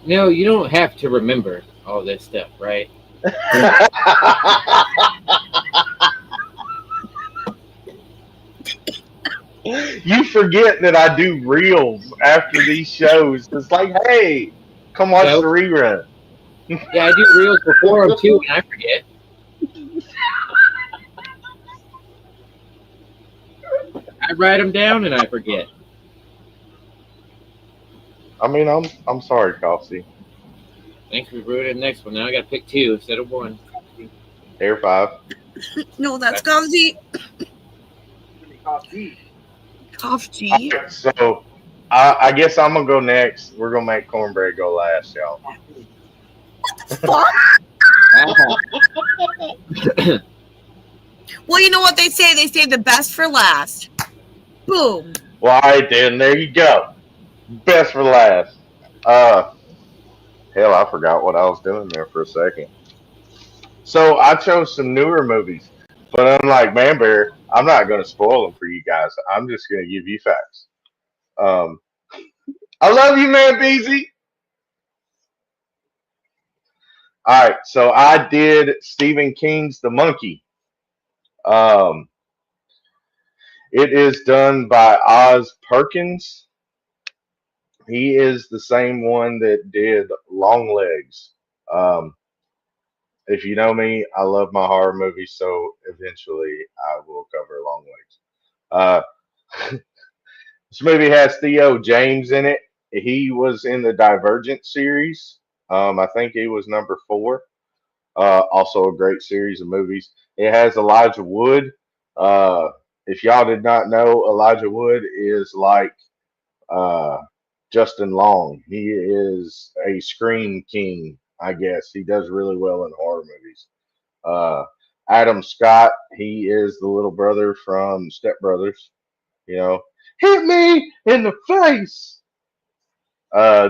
No, you don't have to remember all this stuff, right? You forget that I do reels after these shows. It's like, hey, come watch So, the rerun. yeah, I do reels before them too, and I forget. I write them down and I forget. I mean, I'm sorry, Coffee. Thanks for ruining the next one. Now I got to pick two instead of one. Air 5. No, that's Coffee. Coffee. Alright, so I guess I'm gonna go next. We're gonna make cornbread go last, y'all. Fuck. Well, you know what they say? They say the best for last. Boom. Well, all right then. There you go. Best for last. Hell, I forgot what I was doing there for a second. So I chose some newer movies, but unlike Man Bear, I'm not gonna spoil them for you guys. I'm just gonna give you facts. Um, I love you, man, BZ. All right, so I did Stephen King's The Monkey. Um, it is done by Oz Perkins. He is the same one that did Longlegs. Um, if you know me, I love my horror movies, so eventually I will cover Longlegs. This movie has Theo James in it. He was in the Divergent series. I think he was number 4. Also a great series of movies. It has Elijah Wood. Uh, if y'all did not know, Elijah Wood is like uh, Justin Long. He is a scream king, I guess. He does really well in horror movies. Uh, Adam Scott, he is the little brother from Step Brothers. You know, hit me in the face.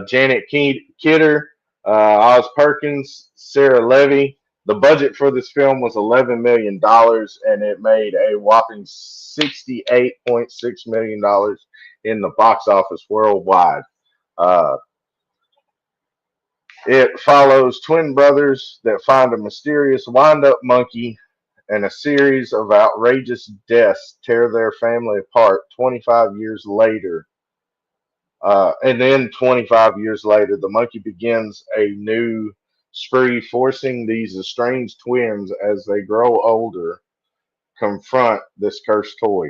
Janet Kidder, Oz Perkins, Sarah Levy. The budget for this film was $11 million and it made a whopping $68.6 million in the box office worldwide. Uh, it follows twin brothers that find a mysterious wind up monkey and a series of outrageous deaths tear their family apart 25 years later. And then 25 years later, the monkey begins a new spree, forcing these estranged twins as they grow older confront this cursed toy.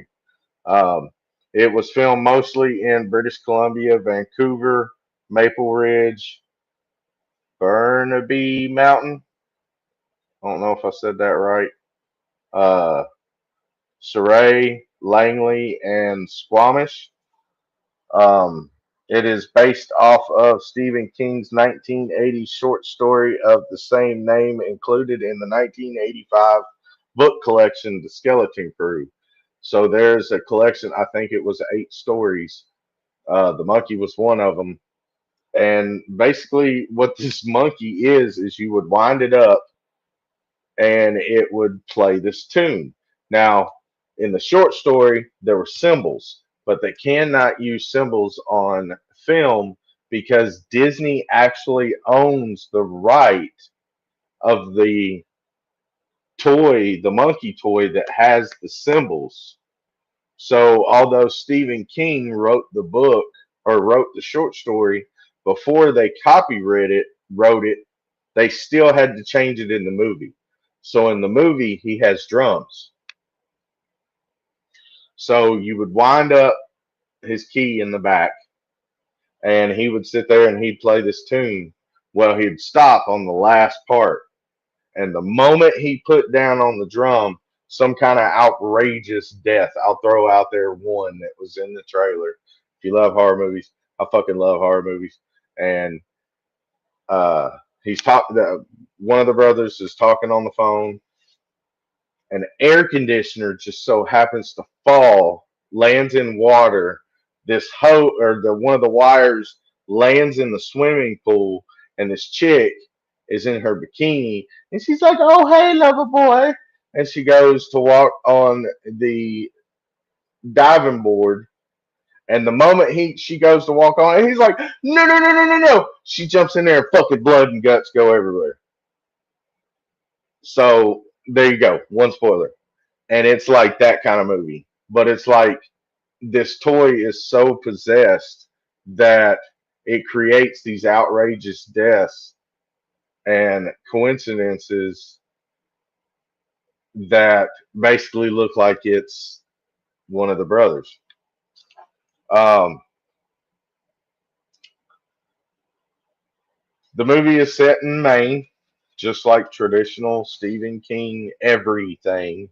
Um, it was filmed mostly in British Columbia, Vancouver, Maple Ridge, Burnaby Mountain. I don't know if I said that right. Uh, Surrey, Langley, and Squamish. Um, it is based off of Stephen King's 1980 short story of the same name included in the 1985 book collection, The Skeleton Crew. So there's a collection, I think it was 8 stories. The monkey was one of them. And basically, what this monkey is you would wind it up and it would play this tune. Now, in the short story, there were symbols, but they cannot use symbols on film because Disney actually owns the right of the toy, the monkey toy that has the symbols. So, although Stephen King wrote the book or wrote the short story before they wrote it, they still had to change it in the movie. So in the movie, he has drums. So you would wind up his key in the back, and he would sit there and he'd play this tune. Well, he'd stop on the last part, and the moment he put down on the drum some kind of outrageous death, I'll throw out there one that was in the trailer. If you love horror movies, I fucking love horror movies. And he's talking. One of the brothers is talking on the phone. An air conditioner just so happens to fall, lands in water. This hose or the one of the wires lands in the swimming pool, and this chick is in her bikini, and she's like, "Oh, hey, lover boy," and she goes to walk on the diving board. And the moment she goes to walk on, and he's like, "No, no, no, no, no, no!" She jumps in there, and fucking blood and guts go everywhere. So there you go, one spoiler, and it's like that kind of movie. But it's like this toy is so possessed that it creates these outrageous deaths and coincidences that basically look like it's one of the brothers. Um, the movie is set in Maine, just like traditional Stephen King. Everything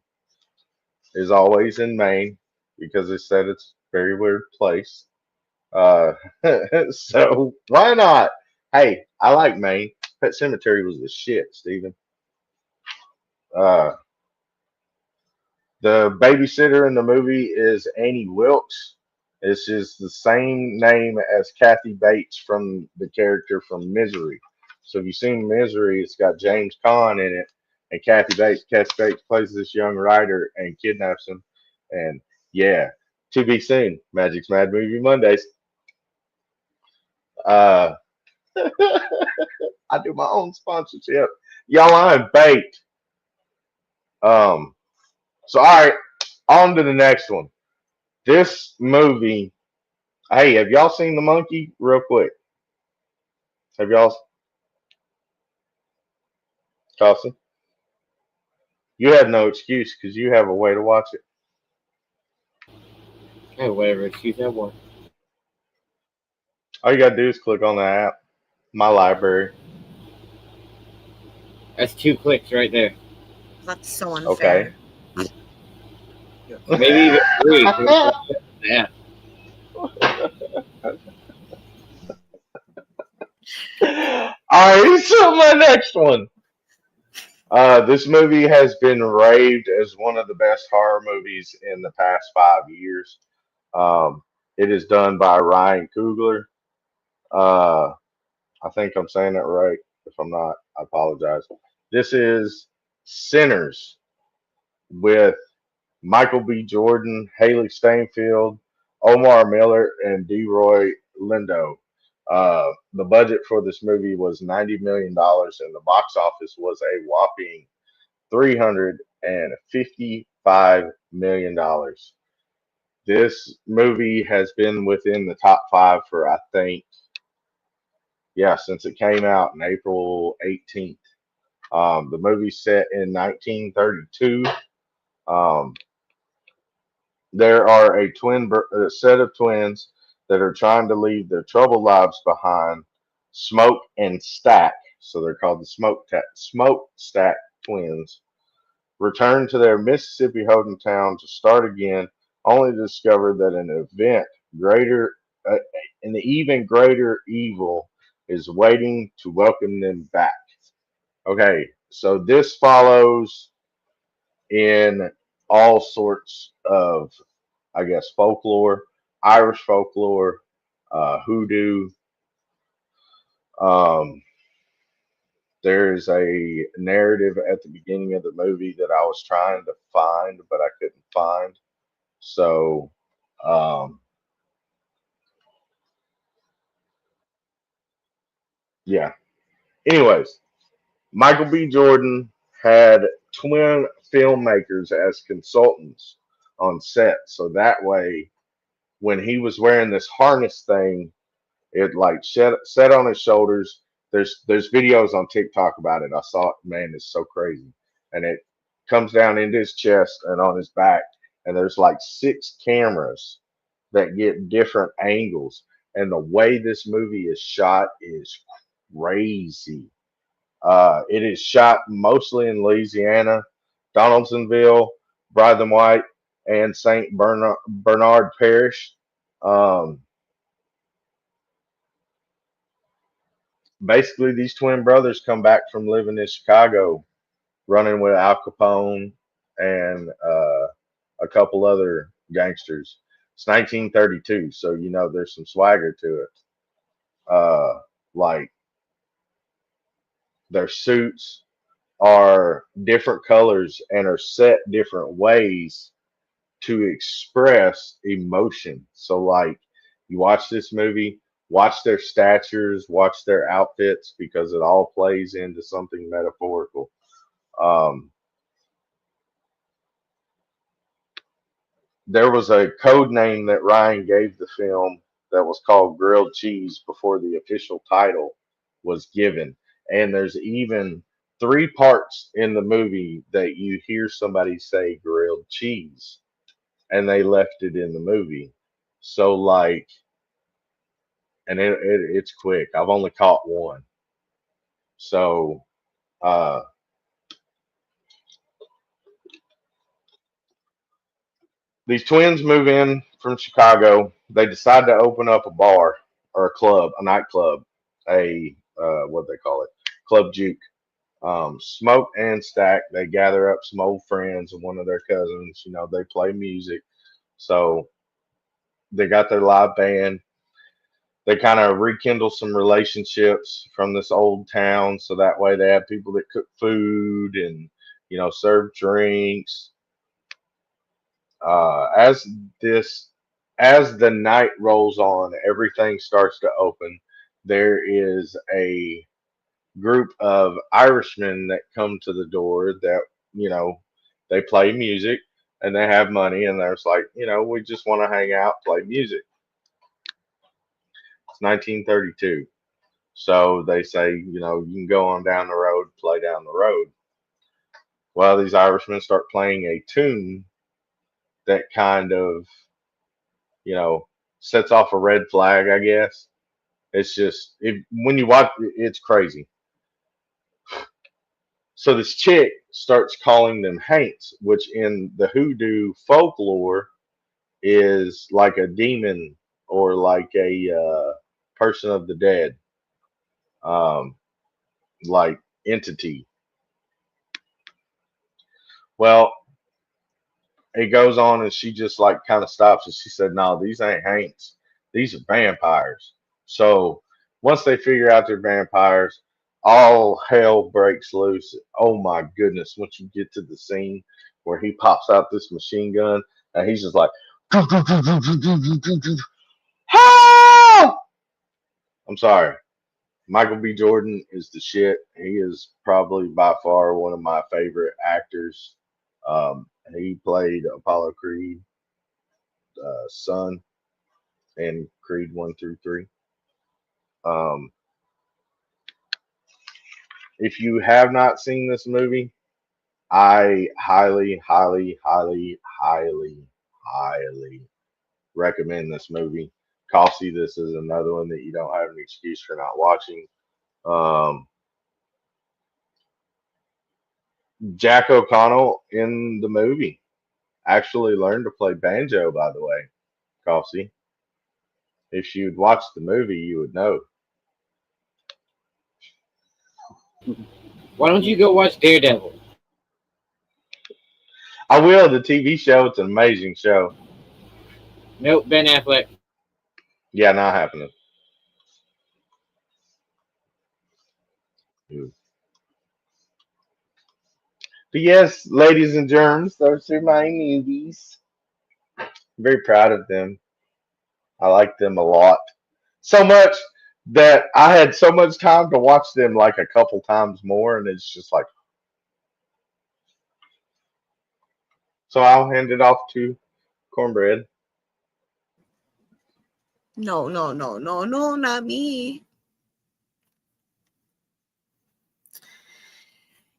is always in Maine because they said it's a very weird place. Uh, so why not? Hey, I like Maine. Pet Cemetery was the shit, Stephen. Uh, the babysitter in the movie is Annie Wilkes. It's just the same name as Kathy Bates from the character from Misery. So if you've seen Misery, it's got James Caan in it and Kathy Bates. Kathy Bates plays this young writer and kidnaps him. And yeah, to be seen. Magic's Mad Movie Mondays. Uh, I do my own sponsorship. Y'all, I'm baked. So all right, on to the next one. This movie. Hey, have y'all seen the monkey? Real quick, have y'all, Dawson? You have no excuse because you have a way to watch it. Hey, whatever excuse I want. All you gotta do is click on the app, My Library. That's 2 clicks right there. That's so Okay. unfair. Maybe even three. Yeah. All right, so my next one. This movie has been raved as one of the best horror movies in the past 5 years. Um, it is done by Ryan Coogler. Uh, I think I'm saying that right. If I'm not, I apologize. This is Sinners with Michael B. Jordan, Haley Steinfeld, Omar Miller, and DeRoy Lindo. The budget for this movie was $90 million, and the box office was a whopping $355 million. This movie has been within the top five for, I think, yeah, since it came out in April 18th. The movie's set in 1932. Um, there are a set of twins that are trying to leave their troubled lives behind. Smoke and Stack, so they're called the Smoke Stack twins, return to their Mississippi hometown to start again, only to discover that greater, uh, an even greater evil is waiting to welcome them back. Okay, so this follows in all sorts of, I guess, folklore, Irish folklore, hoodoo. Um, there's a narrative at the beginning of the movie that I was trying to find, but I couldn't find. So, um, yeah. Anyways, Michael B. Jordan had twin filmmakers as consultants on set. So that way, when he was wearing this harness thing, it like set on his shoulders. There's videos on TikTok about it. I saw it. Man, it's so crazy. And it comes down into his chest and on his back. And there's like 6 cameras that get different angles. And the way this movie is shot is crazy. It is shot mostly in Louisiana, Donaldsonville, Brytham White, and Bernard Parish. Um, Basically, these twin brothers come back from living in Chicago, running with Al Capone and a couple other gangsters. It's 1932, so you know there's some swagger to it. Like their suits are different colors and are set different ways to express emotion. So, like, you watch this movie, watch their statures, watch their outfits, because it all plays into something metaphorical. Um, there was a code name that Ryan gave the film that was called Grilled Cheese before the official title was given. And there's even three parts in the movie that you hear somebody say grilled cheese, and they left it in the movie. So, like, and it's quick. I've only caught one. So, uh, these twins move in from Chicago. They decide to open up a bar or a club, a nightclub, what they call it, Club Juke. Smoke and stack. They gather up some old friends and one of their cousins. You know, they play music. So they got their live band. They kind of rekindle some relationships from this old town. So that way they have people that cook food and, you know, serve drinks. As this as the night rolls on, everything starts to open. There is a group of Irishmen that come to the door that, you know, they play music and they have money, and there's like, you know, we just want to hang out, play music. It's 1932. So they say, you know, you can go on down the road, play down the road. Well, these Irishmen start playing a tune that kind of, you know, sets off a red flag, I guess. It's just, when you watch it, it's crazy. So this chick starts calling them haints, which in the hoodoo folklore is like a demon or like a person of the dead, um, like entity. Well, it goes on and she just like kind of stops and she said, "No, these ain't haints. These are vampires." So once they figure out they're vampires, all hell breaks loose. Oh my goodness! Once you get to the scene where he pops out this machine gun and he's just like, "Ah!" I'm sorry. Michael B. Jordan is the shit. He is probably by far one of my favorite actors. He played Apollo Creed, son, in Creed 1 through 3. Um, if you have not seen this movie, I highly, highly, highly, highly, highly recommend this movie. Coffee, this is another one that you don't have an excuse for not watching. Um, Jack O'Connell in the movie actually learned to play banjo, by the way, Coffee. If you'd watched the movie, you would know. Why don't you go watch Daredevil? I will. The TV show, it's an amazing show. Nope, Ben Affleck. Yeah, not happening. But yes, ladies and germs, those are my movies. I'm very proud of them. I like them a lot. So much that I had so much time to watch them like a couple times more, and it's just like, so I'll hand it off to Cornbread. No, no, no, no, no, not me.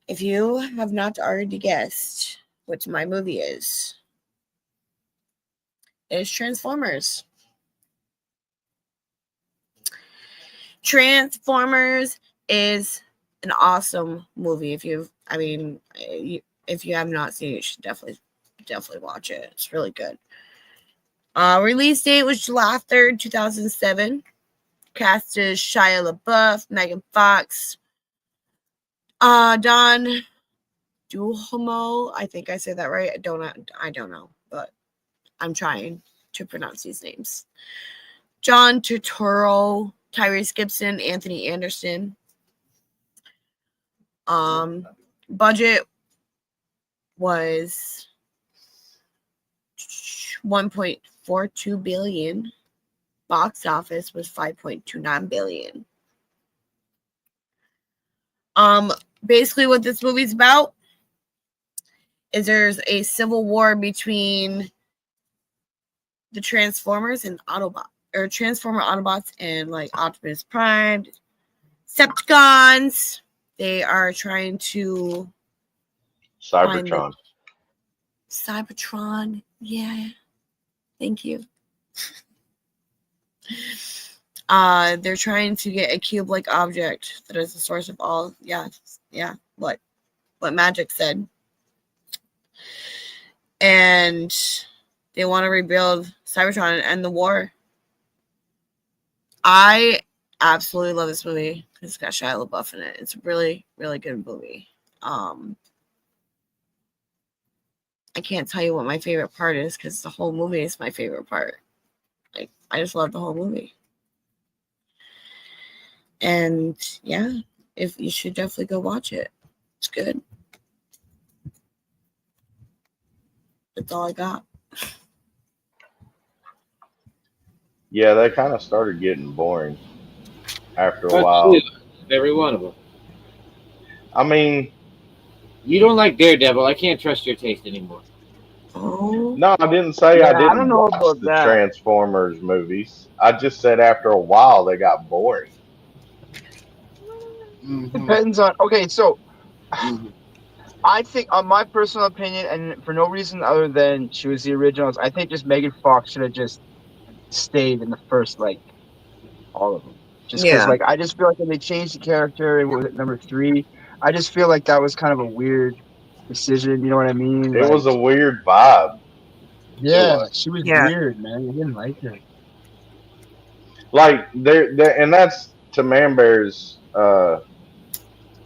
If you have not already guessed what my movie is, it is Transformers. Transformers is an awesome movie. If you have not seen it, you should definitely watch it. It's really good. Release date was July 3rd, 2007. Cast is Shia LaBeouf, Megan Fox, Don Duhamel. I think I said that right. I don't know, but I'm trying to pronounce these names. John Turturro, Tyrese Gibson, Anthony Anderson. Budget was 1.42 billion. Box office was 5.29 billion. Basically what this movie's about is there's a civil war between the Transformers and Autobot, or Transformer Autobots and like Optimus Prime, Decepticons. They are trying to Cybertron. Cybertron. Yeah. Thank you. They're trying to get a cube-like object that is the source of all. Yeah. What Magik said. And they want to rebuild Cybertron and end the war. I absolutely love this movie. It's got Shia LaBeouf in it. It's a really, really good movie. I can't tell you what my favorite part is because the whole movie is my favorite part. Like, I just love the whole movie. And yeah, if you should definitely go watch it. It's good. That's all I got. Yeah, they kind of started getting boring after a But while. too, every one of them. I mean, You don't like Daredevil. I can't trust your taste anymore. Oh, no, I didn't say Yeah, I I didn't don't know watch about the that. Transformers movies. I just said after a while they got boring. Depends on. Okay, so Mhm. I think, on my personal opinion, and for no reason other than she was the originals, I think just Megan Fox should have just stayed in the first, like, all of them. Just because, yeah. like, I just feel like when they changed the character and what was it, number 3, I just feel like that was kind of a weird decision. You know what I mean? It Like, was a weird vibe. It yeah, was. she was Yeah. weird, man. I didn't like her. Like there, and that's to Man Bear's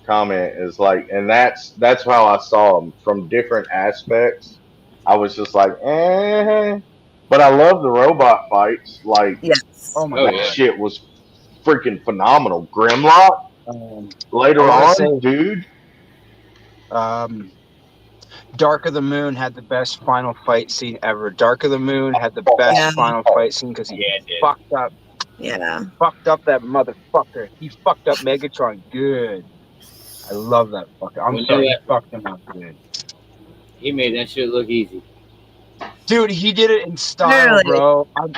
comment is like, and that's how I saw them from different aspects. I was just like, but I love the robot fights. Like Yes. Oh my Oh that yeah. god. shit was freaking phenomenal. Grimlock I later want to on, say, dude. um, Dark of the Moon had the best final fight scene ever. Dark of the Moon had the Yeah. best final fight scene because he Yeah, it did. Yeah. fucked up that motherfucker. He fucked up Megatron good. I love that fucker. I'm sorry, he Whenever fucked him up good. he made that shit look easy. Dude, he did it in style, Literally. bro. I'm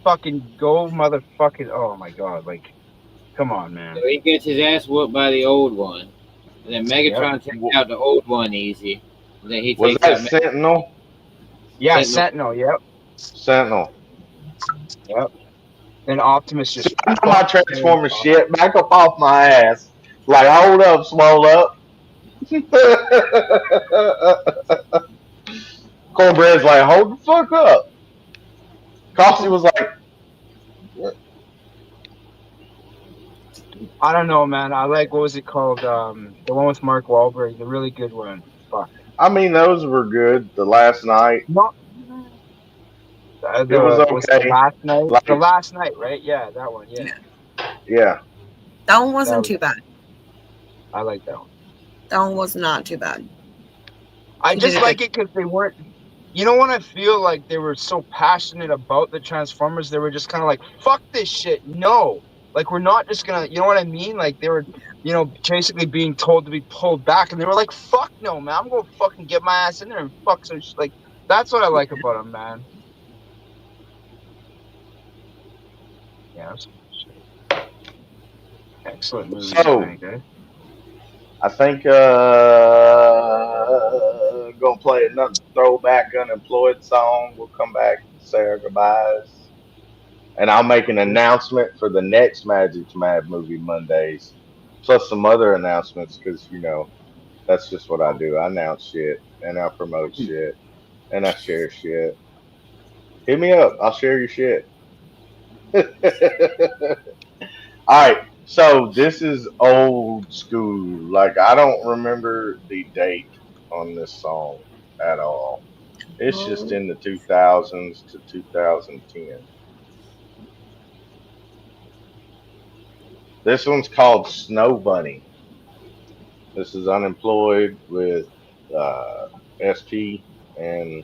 fucking go motherfucking. Oh my god, like, come on, man. So he gets his ass whooped by the old one, and then Yep. Megatron takes out the old one easy. And then he Was takes that out Sentinel? Yeah, Sentinel. Sentinel. Yep. Sentinel. Yep. Then Optimus See, just I know my fucked him Transformer up. shit. Back up off my ass. Like, hold up, swole up. Cornbread's like, hold the fuck up. Coffee was like, I don't know, man. I like, what was it called? The one with Mark Wahlberg, the really good one. Fuck. I mean, those were good. The last night, No, it was the was it the okay. last night? The Like, last night, right? Yeah, that one. Yeah, yeah. That one that wasn't was. too bad. I like that one. That one was not too bad. I He did just a like good. it because they weren't. You know, when I feel like they were so passionate about the Transformers, they were just kind of like, "Fuck this shit, no!" Like, we're not just gonna. You know what I mean? Like, they were, basically being told to be pulled back, and they were like, "Fuck no, man! I'm gonna fucking get my ass in there and fuck some shit." Like, that's what I like about them, man. Yeah, that's excellent movie So, tonight, guys. I think gonna play another throwback unemployed song. We'll come back and say our goodbyes. And I'll make an announcement for the next Magic's Mad Movie Mondays. Plus some other announcements because, that's just what I do. I announce shit and I promote shit and I share shit. Hit me up. I'll share your shit. All right. So this is old school. Like I don't remember the date on this song at all. It's just in the 2000s to 2010. This one's called Snow Bunny. This is unemployed with uh, SP, and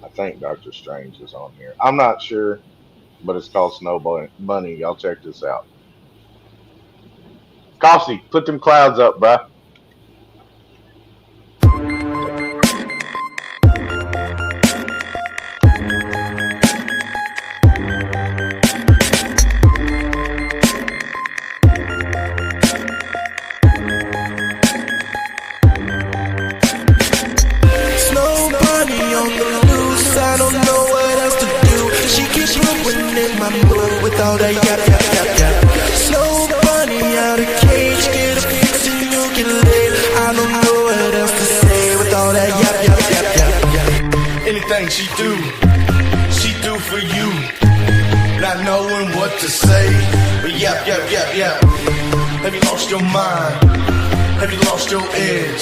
I think Doctor Strange is on here. I'm not sure, but it's called Bunny. Y'all check this out. Coffee, put them clouds up, bruh. Snow bunny on the loose, I don't know what else to do. She keeps ruining my mood with all that yap yap yap yap. Snow bunny out of cage, get a fix and you can live. I don't know what else to say with all that yap yap yap yap yap. Anything she do for you. Not knowing what to say, but yap, yap, yap, yap. Have you lost your mind? Have you lost your edge?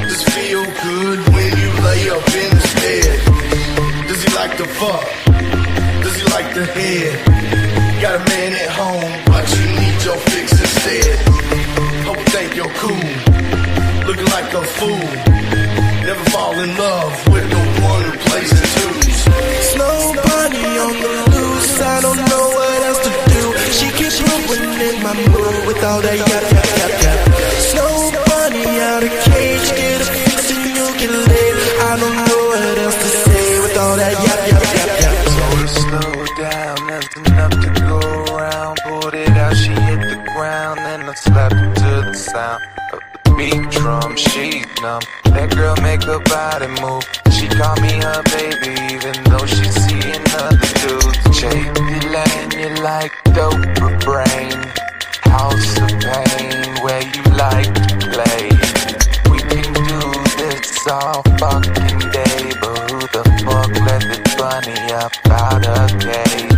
Does it feel good when you lay up in his bed? Does he like to fuck? Does he like the head? Got a man at home, but you need your fix instead. Hope you think you're cool, looking like a fool. Never fall in love with the one who plays the twos. Snow bunny on the loose, I don't know what else to do. She keeps ruining my mood with all that yap yap yap yap. Snow bunny out of cage, get a fix and you can live. I don't know what else to say with all that yap yap yap yap. Told her slow down, there's enough to go around. Pulled it out, she hit the ground, then I slapped her to the sound of the beat drum. She numb, that girl make her body move. She call me her baby, even though she seeing other dudes. Shape you lane, you like dope or brain. House of pain, where you like to play. We can do this all fucking day, but who the fuck let the bunny up out of cage?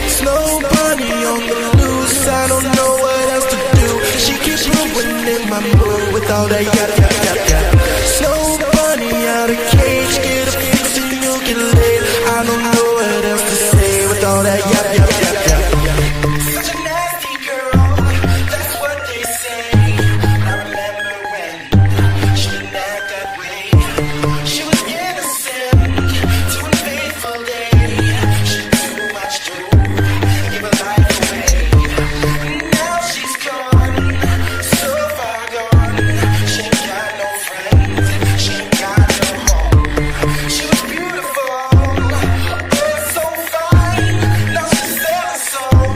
Snow bunny on the loose, I don't know what else to do. She keeps ruining my mood with all that yap yap yap yap. Snow bunny out of cage, get a fix and you can live. I don't know what else to say with all that yap yap yap yap. Such a nasty girl, that's what they say. I remember when she didn't act that way. She was innocent to a fateful day. She did too much to give her life away. Now she's gone, so far gone. She ain't got no friends, she ain't got no home. She was beautiful, oh so fine. Now she's selling her soul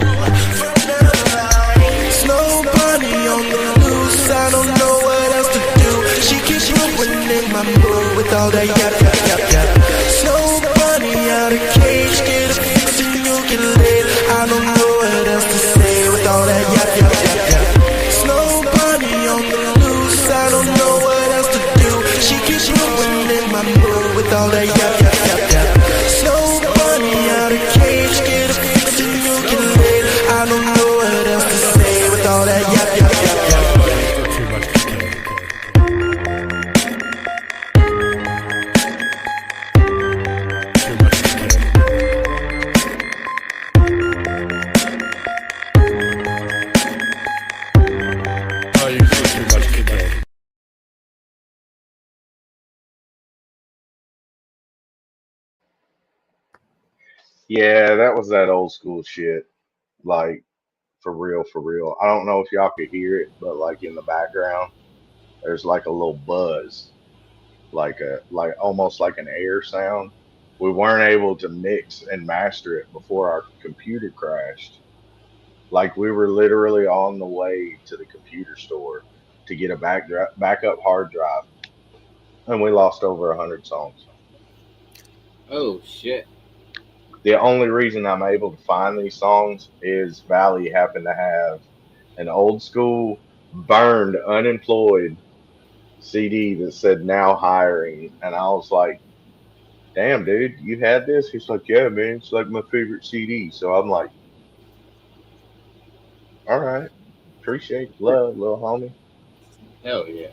for another line. Snow bunny on the loose, I don't know what else to do. She keeps ruining my mood with all that yap yap yap yap. Snow bunny out of cage, get a fix and you can live. I don't know what else to say with all that yap yap yap yap. Snow bunny on the loose, I don't know what else to do. She keeps ruining my mood with all that yap yap yap yap. Snow bunny out of cage, get a fix and you can live. I don't know what else to say with all that yap yap yap yap. Yeah, that was that old school shit. Like, for real, for real. I don't know if y'all could hear it, but like in the background, there's like a little buzz, like almost like an air sound. We weren't able to mix and master it before our computer crashed. Like we were literally on the way to the computer store to get a backup hard drive, and we lost over 100 songs. Oh shit. The only reason I'm able to find these songs is Valley happened to have an old school burned unemployed CD that said now hiring, and I was like, "Damn, dude, you had this?" He's like, "Yeah, man, it's like my favorite CD." So I'm like, "All right, appreciate the love, little homie." Hell yeah.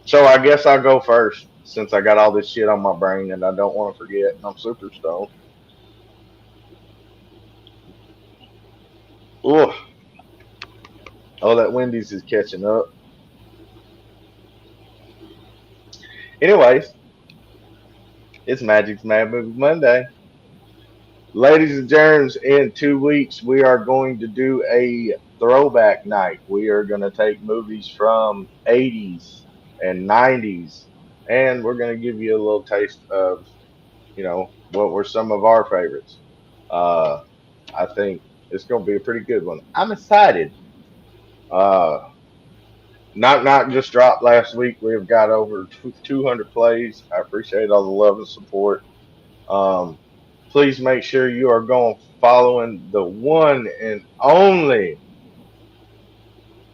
So I guess I'll go first since I got all this shit on my brain and I don't want to forget, and I'm super stoned. Ugh. Oh, that Wendy's is catching up. Anyways, it's Magic's Mad Movie Monday. Ladies and germs, in 2 weeks, we are going to do a throwback night. We are going to take movies from 80s and 90s, and we're going to give you a little taste of, what were some of our favorites. Uh, I think it's going to be a pretty good one. I'm excited. Uh, not just dropped last week. We've got over 200 plays. I appreciate all the love and support. Um, Please make sure you are going following the one and only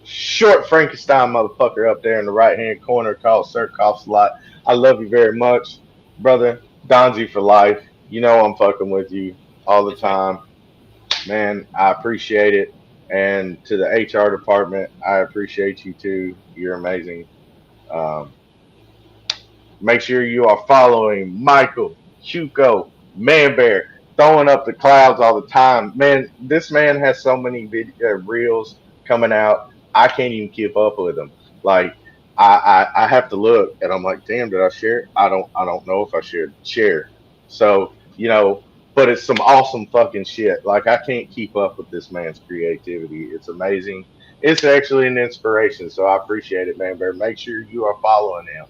short Frankenstein motherfucker up there in the right hand corner called Sir Coughs a lot. I love you very much, brother. Donzi for life. You know I'm fucking with you all the That's right. time. Man, I appreciate it. And to the HR department, I appreciate you too. You're amazing. Um, Make sure you are following Michael, Hugo, Man Bear, throwing up the clouds all the time. Man, this man has so many reels coming out. I can't even keep up with them. Like I have to look, and I'm like, damn, did I share it? I don't know if I shared share. So but it's some awesome fucking shit. Like I can't keep up with this man's creativity. It's amazing. It's actually an inspiration. So I appreciate it, Man Bear. Make sure you are following him.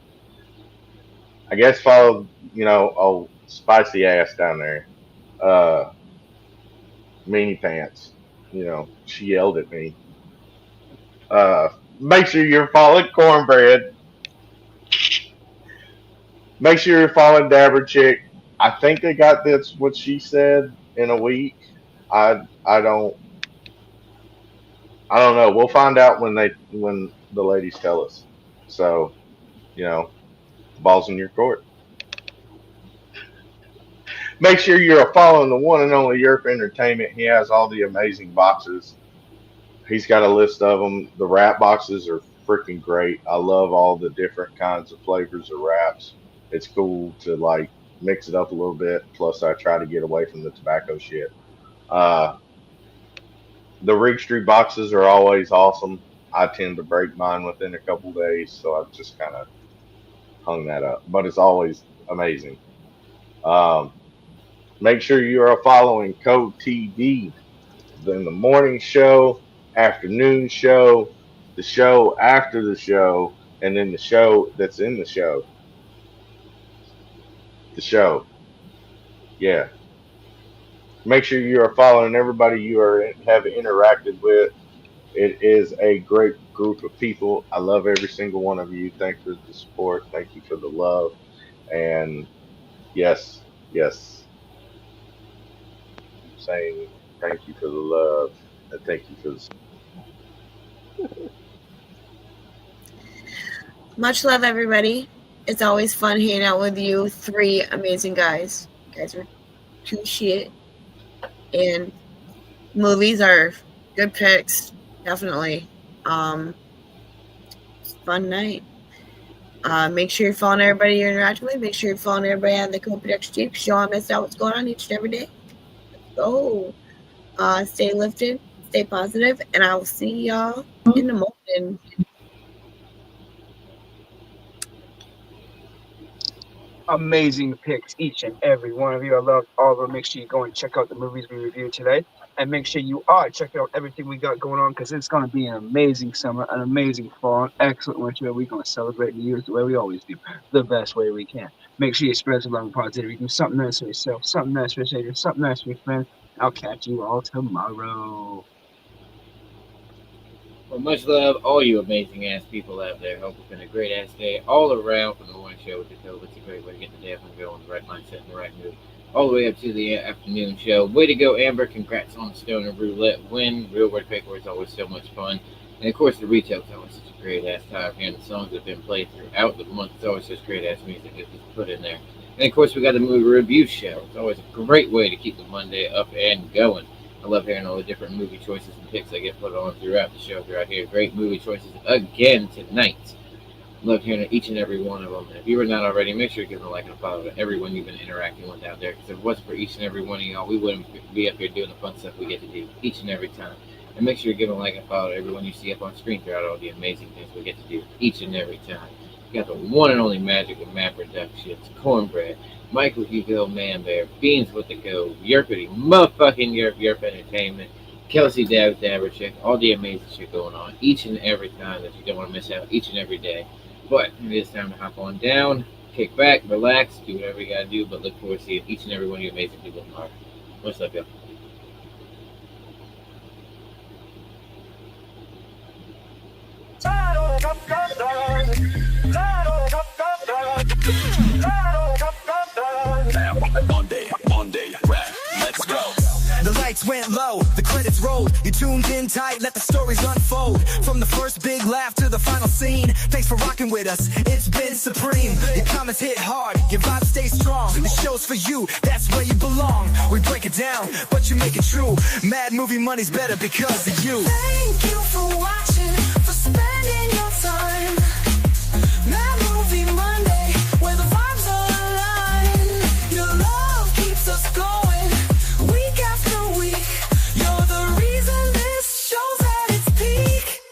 I guess follow, oh, spicy ass down there. Uh, Meanie pants. She yelled at me. Make sure you're following cornbread. Make sure you're following Dabber Chick. I think they got that's what she said in a week. I don't know. We'll find out when the ladies tell us. So, you know, balls in your court. Make sure you're following the one and only Yerp Entertainment. He has all the amazing boxes. He's got a list of them. The wrap boxes are freaking great. I love all the different kinds of flavors of wraps. It's cool to like mix it up a little bit. Plus, I try to get away from the tobacco shit. Uh, the Rig Street boxes are always awesome. I tend to break mine within a couple days, so I've just kind of hung that up. But it's always amazing. Um, Make sure you are following Code TV. Then the morning show, afternoon show, the show after the show, and then the show that's in the show. The show. Yeah. Make sure you are following everybody you have interacted with. It is a great group of people. I love every single one of you. Thank you for the support. Thank you for the love. And yes, yes, I'm saying thank you for the love and thank you for the Much love, everybody. It's always fun hanging out with you three amazing guys. You guys are too shit. And movies are good picks, definitely. It's a fun night. Make sure you're following everybody you're interacting with. Make sure you're following everybody on the co-production team because you don't want to miss out what's going on each and every day. Let's go. Stay lifted, stay positive, and I will see y'all in the morning. Amazing picks, each and every one of you. I love all of them. Make sure you go and check out the movies we reviewed today. And make sure you are checking out everything we got going on because it's going to be an amazing summer, an amazing fall, an excellent winter. We're going to celebrate New Year's the way we always do, the best way we can. Make sure you spread some love and positivity. Do something nice for yourself, something nice for your savior, something nice for your friends. I'll catch you all tomorrow. Well, much love, all you amazing ass people out there. Hope it's been a great ass day all around from the morning show with the Cove. It's a great way to get the day up and go in the right mindset and the right mood. All the way up to the afternoon show. Way to go, Amber. Congrats on the Stoner Roulette win. Real Word Paper is always so much fun. And of course, the retail is always such a great ass time. Hearing the songs that have been played throughout the month. It's always such great ass music that is put in there. And of course, we got the movie review show. It's always a great way to keep the Monday up and going. I love hearing all the different movie choices and picks that get put on throughout the show throughout here. Great movie choices again tonight. Love hearing each and every one of them. And if you were not already, make sure you give them a like and a follow to everyone you've been interacting with out there. Because if it wasn't for each and every one of y'all, we wouldn't be up here doing the fun stuff we get to do each and every time. And make sure you give a like and follow everyone you see up on screen throughout all the amazing things we get to do each and every time. You got the one and only Magic with Matt Productions, Cornbread, Michael Hughill, Man Bear, Beans with the Go, Yerpity, motherfucking Yerp Entertainment, Kelsey Dabber Chick, all the amazing shit going on each and every time that you don't want to miss out each and every day. But it is time to hop on down, kick back, relax, do whatever you gotta do, but look forward to seeing each and every one of you amazing people tomorrow. What's up, y'all? Monday, rap, let's go. The lights went low, the credits rolled. You tuned in tight, let the stories unfold. From the first big laugh to the final scene. Thanks for rocking with us, it's been supreme. Your comments hit hard, your vibe stays strong. The show's for you, that's where you belong. We break it down, but you make it true. Mad Movie Money's better because of you. Thank you for watching, for spending your time. Mad Movie Monday, where the vibes align. Your love keeps us going, week after week. You're the reason this show's at its peak.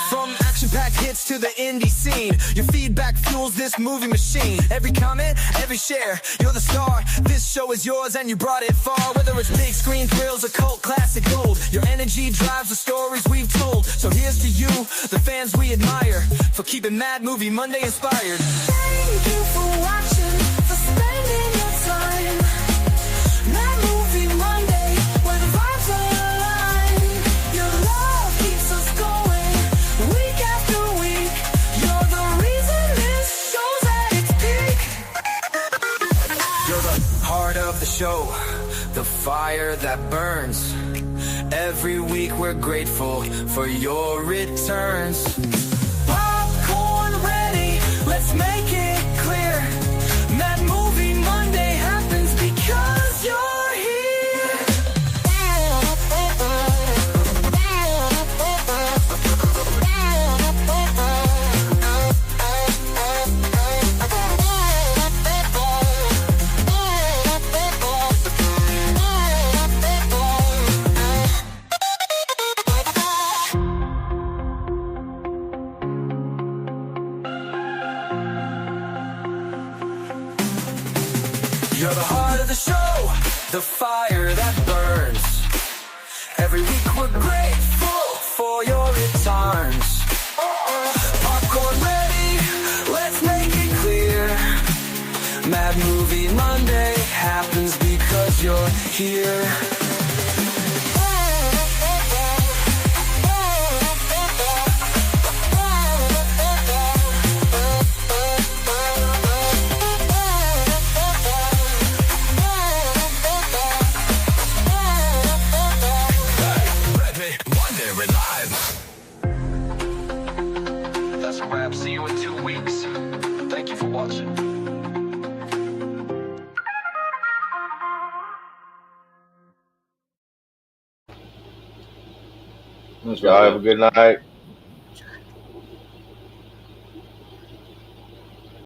From action-packed hits to the indie scene, your feedback fuels this movie machine. Every comment, every share, you're the star. This show is yours and you brought it far. Whether it's big screen thrills or cult classic gold, your energy drives the stories we've told. So here's to you, the fans we admire, for keeping Mad Movie Monday inspired. Thank you for watching, for spending your time. Mad Movie Monday, where the vibes align. Your love keeps us going, week after week. You're the reason this show's at its peak. You're the heart of the show, the fire that burns. Every week we're grateful for your returns. Popcorn ready, let's make it clear. Mad Movie Monday happens because you're here. You're the heart of the show, the fire that burns. Every week we're grateful for your returns. Popcorn ready, let's make it clear. Mad Movie Monday happens because you're here. That's a wrap. See you in 2 weeks. Thank you for watching. Y'all have a good night.